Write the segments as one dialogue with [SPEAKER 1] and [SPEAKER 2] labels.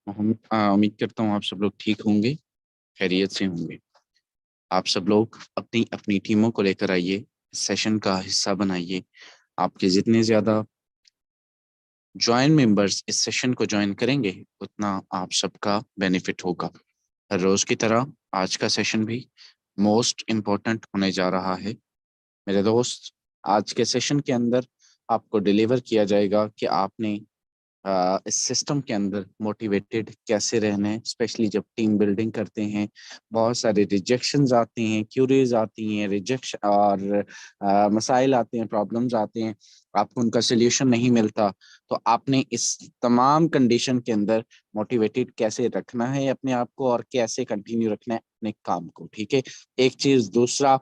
[SPEAKER 1] हम उम्मीद करता हूँ आप सब लोग ठीक होंगे, खैरियत से होंगे। आप सब लोग अपनी अपनी टीमों को लेकर आइए, सेशन का हिस्सा बनाइए। आपके जितने ज्यादा ज्वाइन मेंबर्स इस सेशन को ज्वाइन करेंगे, उतना आप सबका बेनिफिट होगा। हर रोज की तरह आज का सेशन भी मोस्ट इम्पोर्टेंट होने जा रहा है मेरे दोस्त। आज के सेशन के अंदर आपको डिलीवर किया जाएगा कि आपने इस सिस्टम के अंदर मोटिवेटेड कैसे रहना है, स्पेशली जब टीम बिल्डिंग करते हैं। बहुत सारे रिजेक्शंस आते हैं, क्यूरीज आती हैं, रिजेक्शन और मसाइल आते हैं, प्रॉब्लम्स आते हैं, आपको उनका सोल्यूशन नहीं मिलता। तो आपने इस तमाम कंडीशन के अंदर मोटिवेटेड कैसे रखना है अपने आप को और कैसे कंटिन्यू रखना है अपने काम को, ठीक है। एक चीज, दूसरा,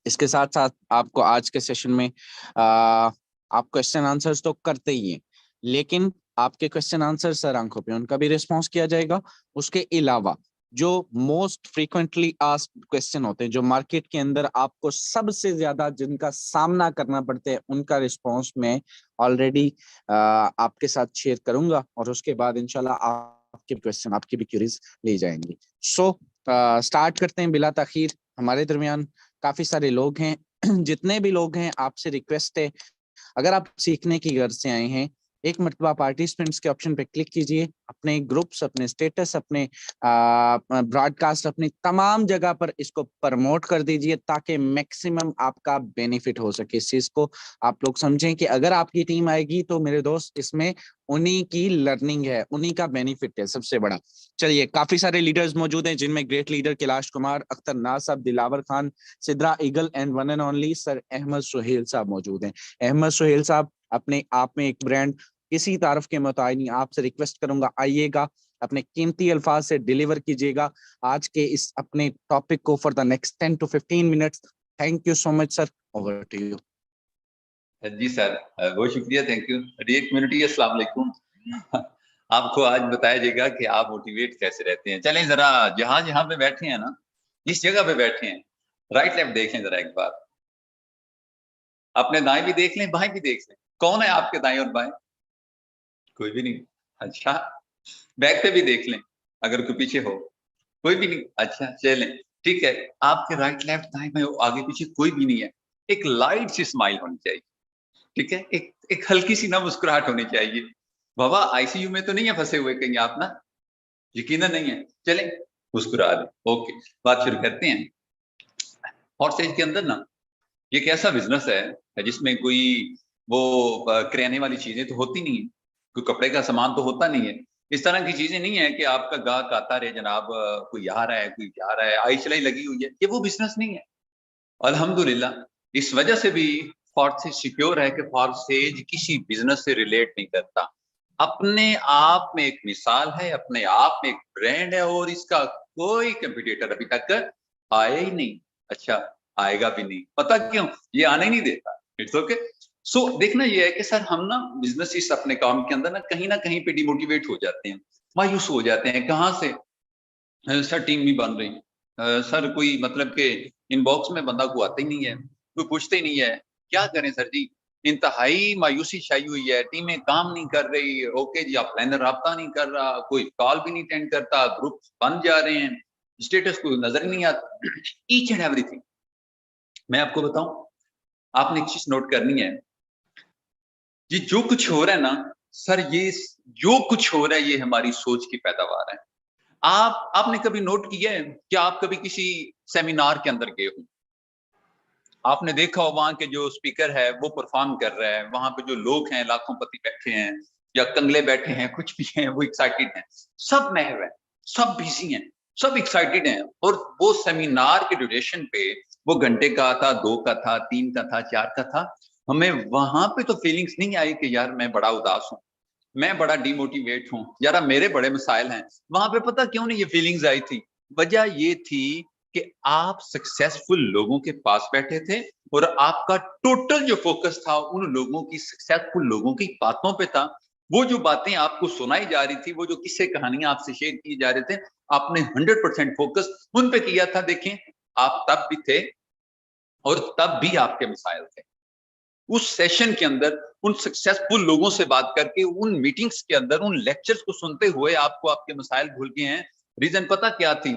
[SPEAKER 1] इसके साथ साथ आपको आज के सेशन में आप क्वेश्चन आंसर्स तो करते ही हैं, लेकिन आपके क्वेश्चन आंसर सर आंखों पे उनका भी रिस्पॉन्स किया जाएगा। उसके अलावा जो मोस्ट फ्रीक्वेंटली आस्क्ड क्वेश्चन होते हैं, जो मार्केट के अंदर आपको सबसे ज्यादा जिनका सामना करना पड़ता है, उनका रिस्पॉन्स मैं ऑलरेडी आपके साथ शेयर करूंगा और उसके बाद इंशाल्लाह आपके क्वेश्चन, आपकी भी क्यूरीज ले जाएंगे। सो स्टार्ट करते हैं बिला ताखीर। हमारे दरमियान काफी सारे लोग हैं। जितने भी लोग हैं, आपसे रिक्वेस्ट है, अगर आप सीखने की गर्ज से आए हैं, एक मरतबा पार्टिसिपेंट्स के ऑप्शन पे क्लिक कीजिए। अपने ग्रुप्स, अपने स्टेटस, अपने ब्रॉडकास्ट, अपनी तमाम जगह पर इसको प्रमोट कर दीजिए ताकि मैक्सिमम आपका बेनिफिट हो सके। इस चीज को आप लोग समझें कि अगर आपकी टीम आएगी तो मेरे दोस्त इसमें उन्हीं की लर्निंग है, उन्हीं का बेनिफिट है सबसे बड़ा। चलिए, काफी सारे लीडर्स मौजूद हैं, जिनमें great leader Kailash Kumar, Akhtar Naz sahab, Dilawar Khan, Sidra eagle and one and only sir Ahmad Suhail sahab मौजूद हैं। अहमद सुहेल साहब अपने आप में एक ब्रांड, किसी तारफ के मुताबिक नहीं। आपसे रिक्वेस्ट करूंगा, आइएगा, अपने कीमती अल्फाज से डिलीवर कीजिएगा आज के इस अपने टॉपिक को for the next 10 to 15 minutes. Thank you so much sir, over to you.
[SPEAKER 2] जी सर, बहुत शुक्रिया, थैंक यू। एक कम्युनिटी, अस्सलाम वालेकुम। आपको आज बताया जाएगा कि आप मोटिवेट कैसे रहते हैं। चलें जरा, जहाँ पे बैठे हैं ना, जिस जगह पे बैठे हैं, राइट लेफ्ट देखें जरा एक बार। अपने दाएं भी देख लें, बाएं भी देख लें। कौन है आपके दाएं और बाएं? कोई भी नहीं। अच्छा, बैक पे भी देख लें, अगर कोई पीछे हो। कोई भी नहीं। अच्छा चलें, ठीक है। आपके राइट लेफ्ट दाएं बाएं आगे पीछे कोई भी नहीं है। एक लाइट सी स्माइल होनी चाहिए, ठीक है। एक हल्की सी ना मुस्कुराहट होनी चाहिए। बाबा आईसीयू में तो नहीं है फंसे हुए कहीं आप ना? यकीनन नहीं है। चलें, मुस्कुरा दें। ओके, बात शुरू करते हैं। हॉट सेज के अंदर ना, ये एक ऐसा बिजनेस है जिसमें कोई वो किराने वाली चीजें तो होती नहीं है, कोई कपड़े का सामान तो होता नहीं है। इस तरह की चीजें नहीं है कि आपका ग्राहक आता रहे जनाब, कोई आ रहा है कोई जा रहा है, आई चलाई लगी हुई है। ये वो बिजनेस नहीं है। अल्हम्दुलिल्लाह, इस वजह से भी फॉर्सेज सिक्योर है कि फॉर्सेज किसी बिजनेस से रिलेट नहीं करता। अपने आप में एक मिसाल है, अपने आप में एक ब्रांड है, और इसका कोई कंपटीटर अभी तक आया ही नहीं। अच्छा, आएगा भी नहीं। पता क्यों? ये आने ही नहीं देता। It's okay. सो देखना ये है कि सर हम ना बिजनेस इस अपने काम के अंदर ना कहीं पे डिमोटिवेट हो जाते हैं, मायूस हो जाते हैं। कहाँ से? सर टीम नहीं बन रही। सर कोई मतलब के इनबॉक्स में बंदा को आता ही नहीं है, कोई पूछते ही नहीं है। क्या करें सर जी? इंतहाई मायूसी छाई हुई है, टीमें काम नहीं कर रही। ओके जी, आप प्लानर राब्ता नहीं कर रहा, कोई कॉल भी नहीं अटेंड करता, ग्रुप बन जा रहे हैं, स्टेटस को नजर ही नहीं आता। Each and everything. मैं आपको बताऊं, आपने एक चीज नोट करनी है, ये जो कुछ हो रहा है ना सर, ये जो कुछ हो रहा है ये हमारी सोच की पैदावार है। आपने कभी नोट किया है कि आप कभी किसी सेमिनार के अंदर गए हो, आपने देखा हो वहां के जो स्पीकर है वो परफॉर्म कर रहा है, वहां पे जो लोग हैं लाखों पति बैठे हैं या कंगले बैठे हैं, कुछ भी हैं, वो एक्साइटेड हैं, सब महव है, सब बिजी हैं, सब एक्साइटेड हैं। और वो सेमिनार के ड्यूरेशन पे, वो घंटे का था, 2 का था, 3 का था, 4 का था, हमें वहां पे तो फीलिंग्स नहीं आई कि यार मैं बड़ा उदास हूँ, मैं बड़ा डिमोटिवेट हूँ, यार मेरे बड़े मसाइल हैं। वहां पे पता क्यों नहीं ये फीलिंग्स आई थी? वजह ये थी कि आप सक्सेसफुल लोगों के पास बैठे थे और आपका टोटल जो फोकस था उन लोगों की, सक्सेसफुल लोगों की बातों पे था। वो जो बातें आपको सुनाई जा रही थी, वो जो किस्से कहानियां आपसे शेयर किए जा रहे थे, आपने 100% फोकस उन पे किया था। देखें, आप तब भी थे और तब भी आपके मसाइल थे। उस सेशन के अंदर उन सक्सेसफुल लोगों से बात करके, उन मीटिंग्स के अंदर उन लेक्चर्स को सुनते हुए आपको आपके मसाइल भूल गए हैं। रीजन पता क्या थी?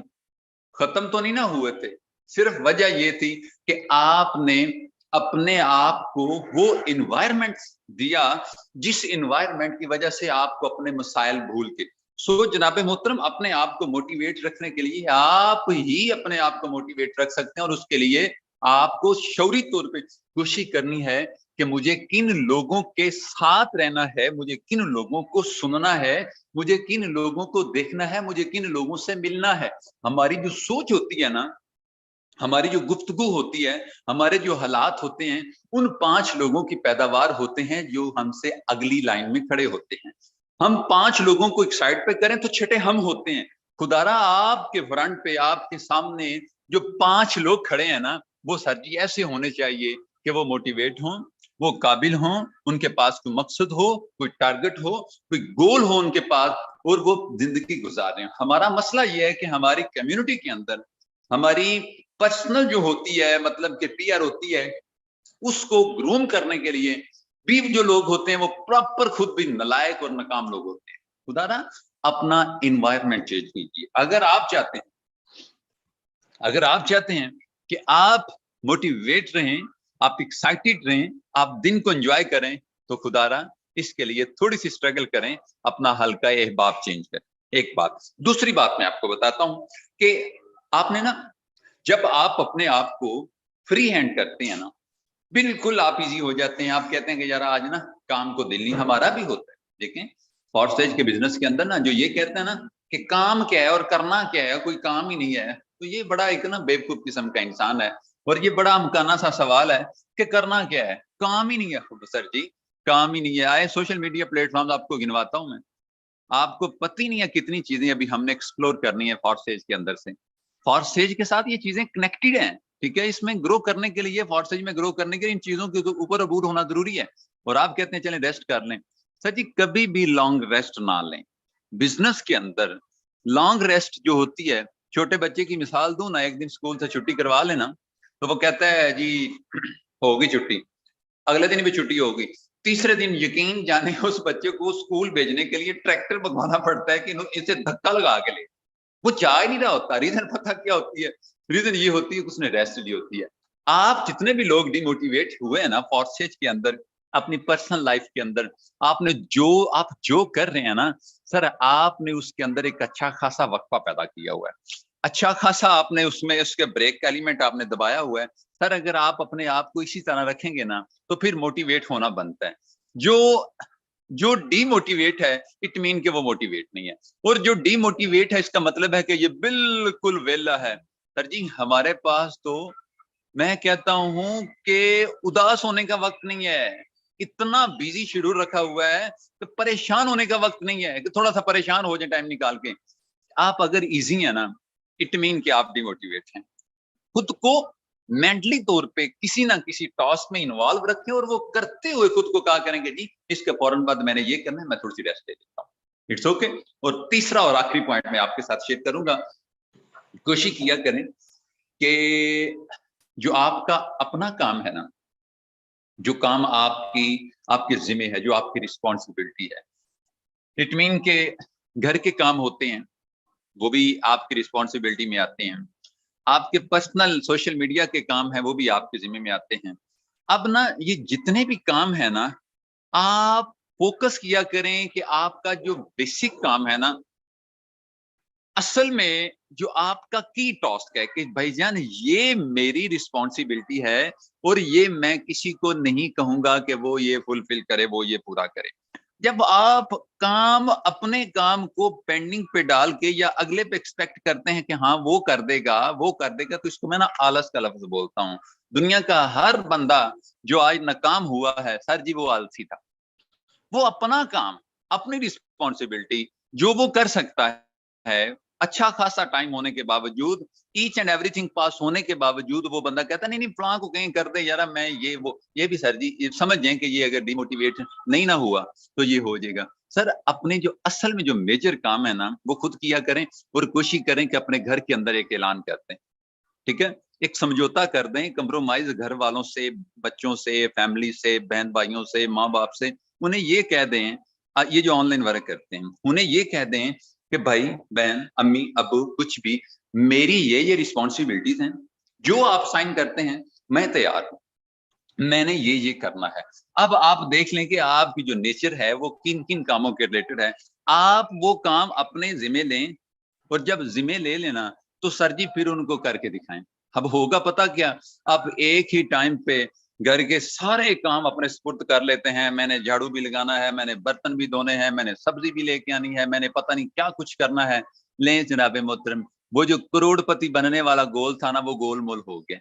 [SPEAKER 2] खत्म तो नहीं ना हुए थे, सिर्फ वजह ये थी कि आपने अपने आप को वो इन्वायरमेंट दिया जिस इन्वायरमेंट की वजह से आपको अपने मसाइल भूल के। सो जनाब मोहतरम, अपने आप को मोटिवेट रखने के लिए आप ही अपने आप को मोटिवेट रख सकते हैं, और उसके लिए आपको शौरी तौर पे कोशिश करनी है कि मुझे किन लोगों के साथ रहना है, मुझे किन लोगों को सुनना है, मुझे किन लोगों को देखना है, मुझे किन लोगों से मिलना है। हमारी जो सोच होती है ना, हमारी जो गुफ्तगू होती है, हमारे जो हालात होते हैं, उन 5 लोगों की पैदावार होते हैं जो हमसे अगली लाइन में खड़े होते हैं। हम 5 लोगों को एक साइड पे करें तो छठे हम होते हैं। खुदारा आपके फ्रंट पे, आपके सामने जो 5 लोग खड़े हैं ना, वो सर जी ऐसे होने चाहिए कि वो मोटिवेट हों, वो काबिल हों, उनके पास कोई मकसद हो, कोई टारगेट हो, कोई गोल हो उनके पास, और वो जिंदगी गुजार रहे हैं। हमारा मसला ये है कि हमारी कम्युनिटी के अंदर हमारी पर्सनल जो होती है, मतलब कि पीआर होती है, उसको ग्रूम करने के लिए भी जो लोग होते हैं वो प्रॉपर खुद भी नालायक और नाकाम लोग होते हैं। खुदारा अपना इन्वायरमेंट चेंज कीजिए। अगर आप चाहते हैं कि आप मोटिवेट रहें, आप एक्साइटेड रहें, आप दिन को एंजॉय करें, तो खुदारा इसके लिए थोड़ी सी स्ट्रगल करें, अपना हल्का अहबाब चेंज करें। एक बात। दूसरी बात मैं आपको बताता हूं कि आपने ना, जब आप अपने आप को फ्री हैंड करते हैं ना, बिल्कुल आप इजी हो जाते हैं। आप कहते हैं कि यार आज ना काम को दिल नहीं, हमारा भी होता है। देखें, फॉरस्टेज के बिजनेस के अंदर ना जो ये कहते हैं ना कि काम क्या है और करना क्या है, कोई काम ही नहीं है, तो ये बड़ा एक ना बेवकूफ किस्म का इंसान है। और ये बड़ा अमकाना सा सवाल है कि करना क्या है, काम ही नहीं है। सर जी, काम ही नहीं है। आए सोशल मीडिया प्लेटफॉर्म आपको गिनवाता हूं मैं, आपको पता ही नहीं है कितनी चीजें अभी हमने एक्सप्लोर करनी है फॉरसेज के अंदर से। फॉरसेज के साथ ये चीजें कनेक्टेड हैं, ठीक है। इसमें ग्रो करने के लिए, फॉरसेज में ग्रो करने के लिए इन चीजों के ऊपर अबूर होना जरूरी है। और आप कहते हैं चलें रेस्ट कर लें, सर जी कभी भी लॉन्ग रेस्ट ना लें। बिजनेस के अंदर लॉन्ग रेस्ट जो होती है, छोटे बच्चे की मिसाल दूं ना, एक दिन स्कूल से छुट्टी करवा लेना, तो वो कहता है जी होगी छुट्टी, अगले दिन भी छुट्टी होगी, तीसरे दिन यकीन जाने उस बच्चे को स्कूल भेजने के लिए ट्रैक्टर भगवाना पड़ता है कि इसे धक्का लगा के ले, वो जा ही नहीं रहा होता। रीजन पता क्या होती है? रीजन ये होती है कि उसने रेस्ट ली होती है। आप जितने भी लोग डिमोटिवेट हुए हैं ना फॉरसेज के अंदर, अपनी पर्सनल लाइफ के अंदर, आप जो कर रहे हैं ना सर, आपने उसके अंदर एक अच्छा खासा वक्फा पैदा किया हुआ है, अच्छा खासा आपने उसमें उसके ब्रेक का एलिमेंट आपने दबाया हुआ है। सर अगर आप अपने आप को इसी तरह रखेंगे ना, तो फिर मोटिवेट होना बनता है। जो जो डीमोटिवेट है, इट मीन कि वो मोटिवेट नहीं है, और जो डीमोटिवेट है इसका मतलब है कि ये बिल्कुल वेला है। सर जी हमारे पास तो, मैं कहता हूं कि उदास होने का वक्त नहीं है, इतना बिजी शेड्यूल रखा हुआ है कि परेशान होने का वक्त नहीं है कि थोड़ा सा परेशान हो जाए टाइम निकाल के। आप अगर इजी है ना, इट मीन कि आप डिमोटिवेट हैं। खुद को मेंटली तौर पे किसी ना किसी टास्क में इन्वॉल्व रखें, और वो करते हुए खुद को कहा करेंगे जी इसके फौरन बाद मैंने ये करना है, मैं थोड़ी सी रेस्ट ले लेता हूँ, इट्स ओके। और तीसरा और आखिरी पॉइंट मैं आपके साथ शेयर करूंगा, कोशिश किया करें कि जो आपका अपना काम है ना, जो काम आपके जिम्मे है, जो आपकी रिस्पॉन्सिबिलिटी है, इट मीन के घर के काम होते हैं, वो भी आपकी रिस्पॉन्सिबिलिटी में आते हैं। आपके पर्सनल सोशल मीडिया के काम है, वो भी आपके जिम्मे में आते हैं। अब ना ये जितने भी काम है ना, आप फोकस किया करें कि आपका जो बेसिक काम है ना, असल में जो आपका की टास्क है कि भाईजान ये मेरी रिस्पॉन्सिबिलिटी है, और ये मैं किसी को नहीं कहूंगा कि वो ये फुलफिल करे, वो ये पूरा करे। जब आप अपने काम को पेंडिंग पे डाल के या अगले पे एक्सपेक्ट करते हैं कि हाँ वो कर देगा, तो इसको मैं ना आलस का लफ्ज बोलता हूँ। दुनिया का हर बंदा जो आज नाकाम हुआ है सर जी, वो आलसी था। वो अपना काम, अपनी रिस्पॉन्सिबिलिटी जो वो कर सकता है, अच्छा खासा टाइम होने के बावजूद, ईच एंड एवरीथिंग पास होने के बावजूद, वो बंदा कहता नहीं नहीं फलां को कहीं कर दे यार, मैं ये भी सर जी ये समझ जाए कि ये अगर डिमोटिवेट नहीं ना हुआ तो ये हो जाएगा। सर अपने जो असल में जो मेजर काम है ना, वो खुद किया करें, और कोशिश करें कि अपने घर के अंदर एक ऐलान करते हैं, ठीक है। एक समझौता कर दें, कंप्रोमाइज घर वालों से, बच्चों से, फैमिली से, बहन भाइयों से, माँ बाप से, उन्हें ये कह दें, ये जो ऑनलाइन वर्क करते हैं उन्हें ये कह दें कि भाई बहन, अम्मी अब्बू, कुछ भी, मेरी ये रिस्पॉन्सिबिलिटीज हैं, जो आप साइन करते हैं मैं तैयार हूं, मैंने ये करना है। अब आप देख लें कि आपकी जो नेचर है वो किन किन कामों के रिलेटेड है, आप वो काम अपने जिम्मे लें, और जब जिम्मे ले लेना तो सर जी फिर उनको करके दिखाएं। अब होगा पता क्या, आप एक ही टाइम पे घर के सारे काम अपने सुपुर्द कर लेते हैं, मैंने झाड़ू भी लगाना है, मैंने बर्तन भी धोने हैं, मैंने सब्जी भी लेके आनी है, मैंने पता नहीं क्या कुछ करना है। लें जनाब मोहतरम, वो जो करोड़पति बनने वाला गोल था ना, वो गोलमोल हो गया।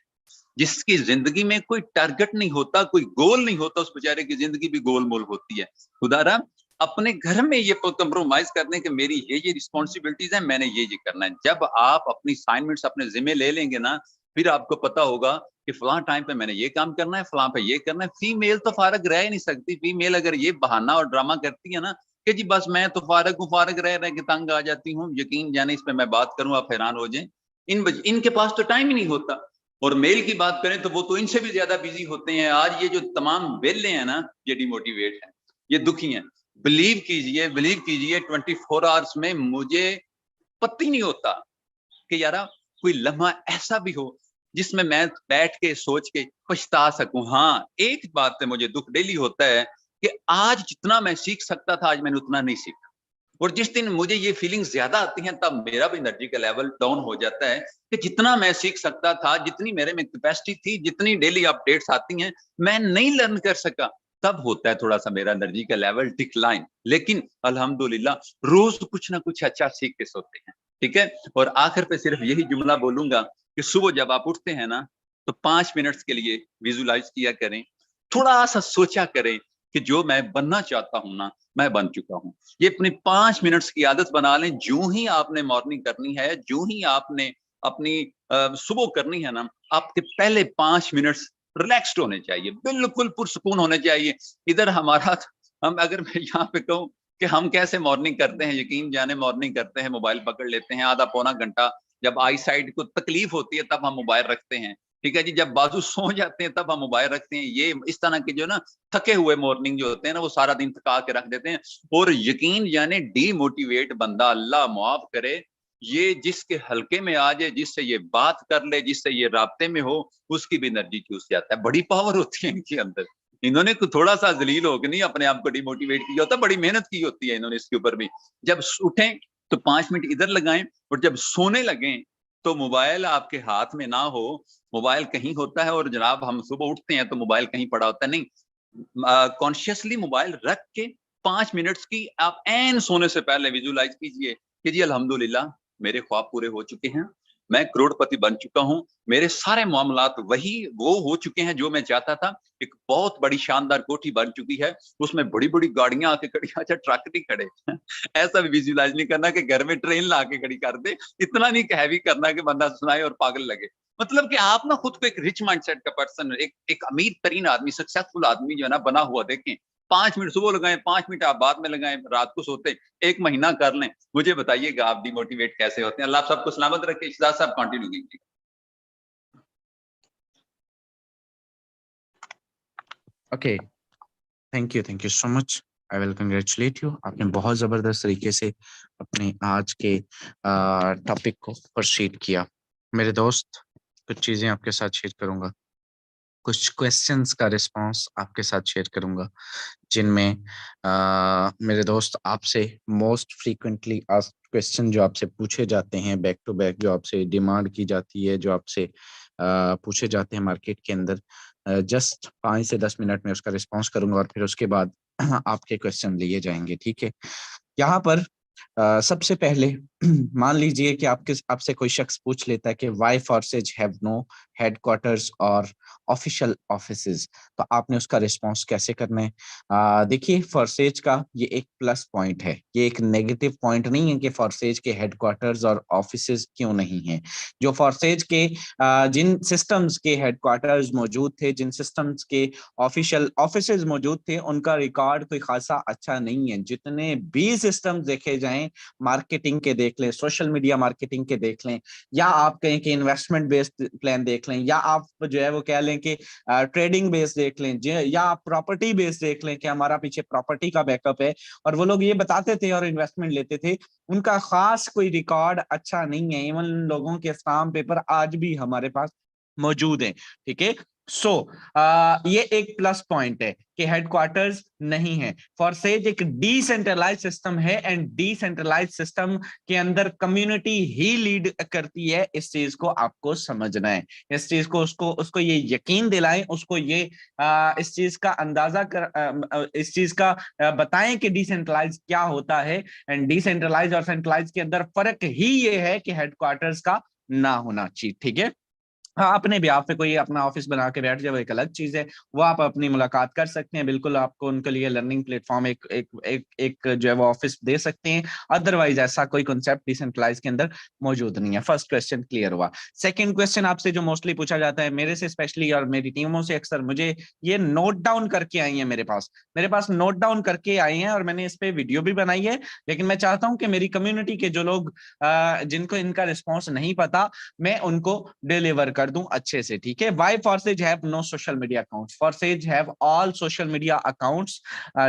[SPEAKER 2] जिसकी जिंदगी में कोई टारगेट नहीं होता, कोई गोल नहीं होता, उस बेचारे की जिंदगी भी गोलमोल होती है। खुदारा अपने घर में ये कंप्रोमाइज कर दें कि मेरी ये रिस्पॉन्सिबिलिटीज है, मैंने ये करना है। जब आप अपनी असाइनमेंट्स अपने जिम्मे ले लेंगे ना, फिर आपको पता होगा कि फलां टाइम पे मैंने ये काम करना है, फलां पे ये करना है। फीमेल तो फारग रह ही नहीं सकती। फीमेल अगर ये बहाना और ड्रामा करती है ना कि जी बस मैं तो फारग हूँ, फारग रह रह के तंग आ जाती हूँ, यकीन जाने इस पे मैं बात करूँ आप हैरान हो जाए। इनके पास तो टाइम ही नहीं होता। और मेल की बात करें तो वो तो इनसे भी ज्यादा बिजी होते हैं। आज ये जो तमाम वेले हैं ना, ये डिमोटिवेट हैं, ये दुखी हैं। बिलीव कीजिए 24 आवर्स में मुझे पता ही नहीं होता कि यार कोई लम्हा ऐसा भी हो जिसमें मैं बैठ के सोच के पछता सकूं। हाँ, एक बात से मुझे दुख डेली होता है कि आज जितना मैं सीख सकता था, आज मैंने उतना नहीं सीखा। और जिस दिन मुझे ये फीलिंग्स ज्यादा आती हैं, तब मेरा भी एनर्जी का लेवल डाउन हो जाता है कि जितना मैं सीख सकता था, जितनी मेरे में कैपेसिटी थी, जितनी डेली अपडेट्स आती हैं, मैं नहीं लर्न कर सका। तब होता है थोड़ा सा मेरा एनर्जी का लेवल डिक्लाइन। लेकिन अल्हम्दुलिल्लाह रोज कुछ ना कुछ अच्छा सीख के सोते हैं। ठीक है। और आखिर पे सिर्फ यही जुमला बोलूंगा कि सुबह जब आप उठते हैं ना, तो 5 मिनट्स के लिए विजुलाइज किया करें, थोड़ा सा सोचा करें कि जो मैं बनना चाहता हूं ना, मैं बन चुका हूं। ये अपनी 5 मिनट्स की आदत बना लें। जो ही आपने मॉर्निंग करनी है, जो ही आपने अपनी सुबह करनी है ना, आपके पहले 5 मिनट्स रिलैक्स्ड होने चाहिए, बिल्कुल पुरसुकून होने चाहिए। इधर हमारा, हम अगर मैं यहाँ पे कहूँ कि हम कैसे मॉर्निंग करते हैं, यकीन जाने मॉर्निंग करते हैं, मोबाइल पकड़ लेते हैं आधा पौना घंटा। जब आई साइड को तकलीफ होती है तब हम मोबाइल रखते हैं। ठीक है जी। जब बाजू सो जाते हैं तब हम मोबाइल रखते हैं। ये इस तरह के जो ना थके हुए मॉर्निंग जो होते हैं ना, वो सारा दिन थका के रख देते हैं। और यकीन जाने डीमोटिवेट बंदा, अल्लाह माफ करे, ये जिसके हल्के में आ जाए, जिससे ये बात कर ले, जिससे ये राब्ते में हो, उसकी भी एनर्जी चूस जाता है। बड़ी पावर होती है इनके अंदर। इन्होंने थोड़ा सा जलील होकर नहीं अपने आप को डिमोटिवेट किया होता, बड़ी मेहनत की होती है इन्होंने इसके ऊपर भी। जब उठें तो 5 मिनट इधर लगाएं, और जब सोने लगें तो मोबाइल आपके हाथ में ना हो, मोबाइल कहीं होता है। और जनाब हम सुबह उठते हैं तो मोबाइल कहीं पड़ा होता है, नहीं, कॉन्शियसली मोबाइल रख के 5 मिनट्स की आप एन सोने से पहले विजुलाइज कीजिए कि जी अल्हम्दुलिल्लाह मेरे ख्वाब पूरे हो चुके हैं, मैं करोड़पति बन चुका हूं, मेरे सारे मामलात वही वो हो चुके हैं जो मैं चाहता था। एक बहुत बड़ी शानदार कोठी बन चुकी है, उसमें बड़ी बड़ी गाड़ियां आके खड़ी, अच्छा ट्रक नहीं खड़े ऐसा भी विजुलाइज नहीं करना कि घर में ट्रेन ला के खड़ी कर दे। इतना नहीं हैवी करना कि बंदा सुनाए और पागल लगे। मतलब कि आप ना खुद को एक रिच माइंडसेट का पर्सन, एक अमीर तरीन आदमी, सक्सेसफुल आदमी जो है ना बना हुआ देखें। 5 मिनट सुबह लगाएं, 5 मिनट आप बाद में लगाएं, रात को सोते 1 महीना कर लें। मुझे बताइएगा आप डिमोटिवेट कैसे होते हैं। अल्लाह आप सबको सलामत रखे। शहजाद साहब कंटिन्यू कीजिए।
[SPEAKER 1] Okay, thank you so much. I will congratulate you. आपने बहुत जबरदस्त तरीके से अपने आज के टॉपिक को प्रोसीड किया। मेरे दोस्त, कुछ चीजें आपके साथ शेयर करूंगा, कुछ क्वेश्चंस का रिस्पांस आपके साथ शेयर करूंगा, जिनमें मेरे दोस्त आपसे मोस्ट फ्रीक्वेंटली आस्क्ड क्वेश्चन जो आपसे पूछे जाते हैं, बैक टू बैक जो आपसे डिमांड की जाती है, जो आपसे पूछे जाते हैं मार्केट के अंदर, जस्ट 5 से 10 मिनट में उसका रिस्पांस करूंगा और फिर उसके बाद आपके क्वेश्चन लिए जाएंगे। ठीक है। यहाँ पर सबसे पहले मान लीजिए कि आपसे कोई शख्स पूछ लेता है कि why Forsage have no headquarters और ऑफिशियल ऑफिसेज, तो आपने उसका रिस्पांस कैसे करना है। देखिए, फोर्सेज का ये एक प्लस पॉइंट है, ये एक नेगेटिव पॉइंट नहीं है कि फोर्सेज के हेडक्वार्टर्स और ऑफिसेज क्यों नहीं है। जो फोर्सेज के जिन सिस्टम्स के हेडक्वार्टर्स मौजूद थे, जिन सिस्टम्स के ऑफिशियल ऑफिसेज मौजूद थे, उनका रिकॉर्ड कोई खासा अच्छा नहीं है। जितने भी सिस्टम देखे जाएं, मार्केटिंग के देख लें, सोशल मीडिया मार्केटिंग के देख लें, या आप कहें कि इन्वेस्टमेंट बेस्ड प्लान देख लें, या आप जो है वो कह लें कि ट्रेडिंग बेस्ड देख लें, या आप प्रॉपर्टी बेस्ड देख लें कि हमारा पीछे प्रॉपर्टी का बैकअप है। और वो लोग ये बताते थे और इन्वेस्टमेंट लेते थे, उनका खास कोई रिकॉर्ड अच्छा नहीं है। इवन लोगों के स्टाम्प पेपर आज भी हमारे पास मौजूद है। ठीक है, सो ये एक प्लस पॉइंट है कि हेडक्वार्टर्स नहीं है। फॉरसेज एक डिसेंट्रलाइज सिस्टम है, एंड डिसेंट्रलाइज सिस्टम के अंदर कम्युनिटी ही लीड करती है। इस चीज को आपको समझना है, इस चीज को उसको ये यकीन दिलाएं, उसको ये इस चीज का अंदाजा इस चीज का बताएं कि डिसेंट्रलाइज क्या होता है। एंड डिसेंट्रलाइज और सेंट्रलाइज के अंदर फर्क ही ये है कि हेडक्वार्टर्स का ना होना चाहिए। ठीक है, हाँ, अपने भी आप पे कोई अपना ऑफिस बना के बैठ जाए वो एक अलग चीज है, वो आप अपनी मुलाकात कर सकते हैं, बिल्कुल आपको उनके लिए लर्निंग प्लेटफॉर्म एक जो है वो ऑफिस दे सकते हैं। अदरवाइज ऐसा कोई कॉन्सेप्ट डिसेंट्रलाइज के अंदर मौजूद नहीं है। फर्स्ट क्वेश्चन क्लियर हुआ। सेकंड क्वेश्चन आपसे जो मोस्टली पूछा जाता है मेरे से स्पेशली और मेरी टीमों से अक्सर, मुझे ये नोट डाउन करके आई है, मेरे पास नोट डाउन करके आए हैं, और मैंने इस पे वीडियो भी बनाई है। लेकिन मैं चाहता हूं कि मेरी कम्युनिटी के जो लोग जिनको इनका रिस्पॉन्स नहीं पता, मैं उनको डिलीवर कर दूं अच्छे से। ठीक है, why Forsage have no social media accounts? Forsage have all social media accounts.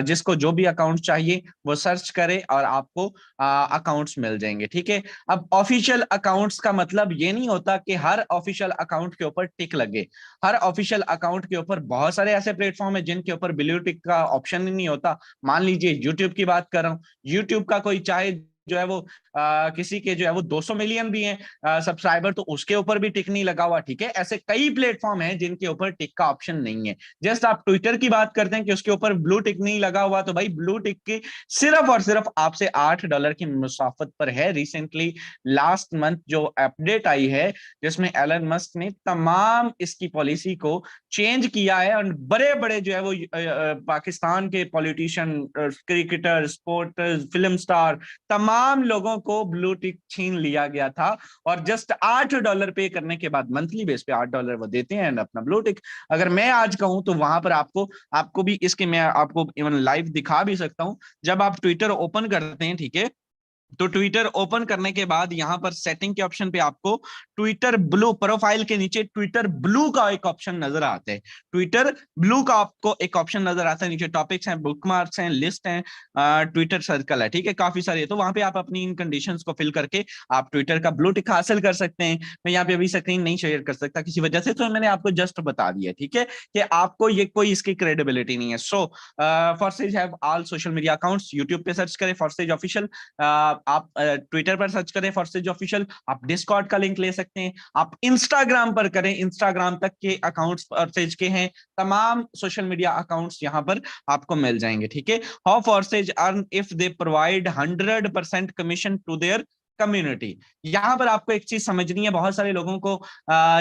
[SPEAKER 1] जिसको जो भी अकाउंट चाहिए वो सर्च करे और आपको अकाउंट्स मिल जाएंगे। ठीक है, अब ऑफिशियल अकाउंट्स का मतलब ये नहीं होता कि हर ऑफिशियल अकाउंट के ऊपर टिक लगे। हर ऑफिशियल अकाउंट के ऊपर बहुत सारे ऐसे प्लेटफॉर्म है जिनके ऊपर ब्लू टिक का ऑप्शन ही नहीं होता। मान लीजिए यूट्यूब की बात कर रहा हूं, यूट्यूब का कोई चाहे जो है वो किसी के जो है वो 200 मिलियन भी हैं सब्सक्राइबर, तो उसके ऊपर भी टिक नहीं लगा हुआ। ठीक है, ऐसे कई प्लेटफॉर्म हैं जिनके ऊपर टिक का ऑप्शन नहीं है। जस्ट आप ट्विटर की बात करते हैं कि उसके ऊपर ब्लू टिक नहीं लगा हुआ, तो भाई ब्लू टिक की सिर्फ और सिर्फ आपसे $8 की मुसाफत पर है। रिसेंटली लास्ट मंथ जो अपडेट आई है जिसमें एलन मस्क ने तमाम इसकी पॉलिसी को चेंज किया है, और बड़े बड़े जो है वो पाकिस्तान के politician, cricketer, sporters, film star, तमाम लोगों को ब्लू टिक छीन लिया गया था। और जस्ट $8 पे करने के बाद, मंथली बेस पे $8 वो देते हैं अपना ब्लू टिक। अगर मैं आज कहूं तो वहां पर आपको भी इसके, मैं आपको इवन लाइव दिखा भी सकता हूं। जब आप ट्विटर ओपन करते हैं, ठीक है, तो ट्विटर ओपन करने के बाद यहां पर सेटिंग के ऑप्शन पे आपको ट्विटर ब्लू, प्रोफाइल के नीचे ट्विटर ब्लू का एक ऑप्शन नजर आता है। ट्विटर ब्लू का आपको एक ऑप्शन नजर आता है। नीचे टॉपिक्स हैं, बुकमार्क्स हैं, लिस्ट हैं, ट्विटर सर्कल है। ठीक है, काफी सारे, तो वहां पे आप अपनी इन कंडीशंस को फिल करके आप ट्विटर का ब्लू टिक हासिल कर सकते हैं। मैं यहाँ पे अभी स्क्रीन नहीं शेयर कर सकता किसी वजह से, तो मैंने आपको जस्ट बता दिया। ठीक है, कि आपको ये कोई इसकी क्रेडिबिलिटी नहीं है। So Forsage have all social media accounts. YouTube पे सर्च करें फॉरसेज ऑफिशियल, आप ट्विटर पर सर्च करें फॉरसेज ऑफिशियल, आप डिस्कॉर्ड का लिंक ले सकते हैं, आप इंस्टाग्राम पर करें, इंस्टाग्राम तक के अकाउंट्स फॉरसेज के हैं, तमाम सोशल मीडिया अकाउंट्स यहां पर आपको मिल जाएंगे। ठीक है, how Forsage earn if they provide 100% commission to their community. यहां पर आपको एक चीज समझनी है, बहुत सारे लोगों को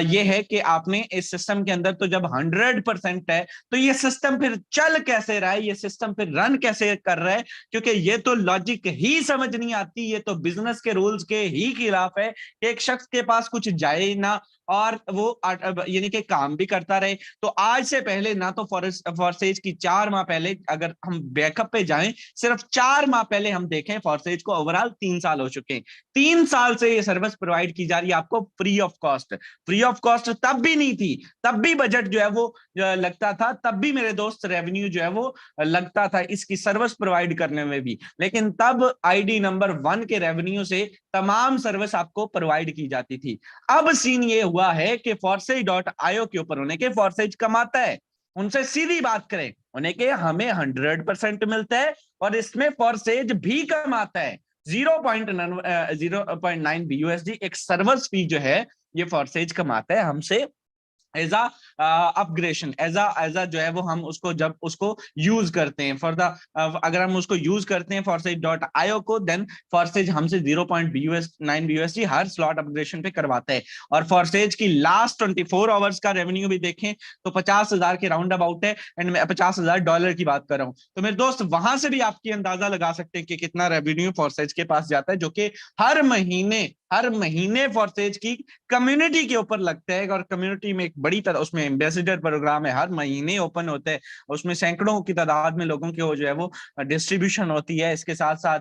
[SPEAKER 1] ये है कि आपने इस सिस्टम के अंदर तो जब 100% है तो ये सिस्टम फिर चल कैसे रहा है, ये सिस्टम फिर रन कैसे कर रहा है, क्योंकि ये तो लॉजिक ही समझ नहीं आती, ये तो बिजनेस के रूल्स के ही खिलाफ है कि एक शख्स के पास कुछ जाए ना और वो यानी कि काम भी करता रहे। तो आज से पहले ना तो फॉरसेज की 4 माह पहले, अगर हम बैकअप पे जाएं, सिर्फ 4 माह पहले हम देखें, फॉरसेज को ओवरऑल 3 साल हो चुके हैं। 3 साल से ये सर्विस प्रोवाइड की जा रही है आपको free of cost. Free of cost तब भी नहीं थी, तब भी बजट जो है वो लगता था, तब भी मेरे दोस्त रेवेन्यू जो है वो लगता था इसकी सर्विस प्रोवाइड करने में भी, लेकिन तब आईडी नंबर 1 के रेवेन्यू से तमाम सर्विस आपको प्रोवाइड की जाती थी। अब सीन ये हुआ है कि forseज.io के ऊपर उन्हें के फॉरसेज कमाता है, उनसे सीधी बात करें, उन्हें के हमें 100% मिलता है और इसमें फॉरसेज भी कमाता है। 0.9 BUSD एक सर्विस फी जो है ये फॉरसेज कमाता है हमसे, एज अपग्रेडेशन, एज जो है वो हम उसको जब उसको यूज करते हैं फॉर द, अगर हम उसको यूज करते हैं forseज.io को, देन फॉरसेज हमसे 0.9 BUSD हर स्लॉट अपग्रेडेशन पे करवाता है। और फॉरसेज की लास्ट 24 आवर्स का रेवेन्यू भी देखें तो 50,000 के राउंड अबाउट है, एंड मैं $50,000 की बात कर रहा हूं। तो मेरे दोस्त वहां से भी आपकी अंदाजा लगा सकते हैं कि कितना रेवेन्यू फॉरसेज के पास जाता है, जो कि हर महीने हर महीने फॉरसेज की कम्युनिटी के ऊपर लगता है, और कम्युनिटी में एक बड़ी तरह उसमें एम्बेसडर प्रोग्राम है, हर महीने ओपन होता है, उसमें सैकड़ों की तादाद में लोगों की जो है वो डिस्ट्रीब्यूशन होती है। इसके साथ साथ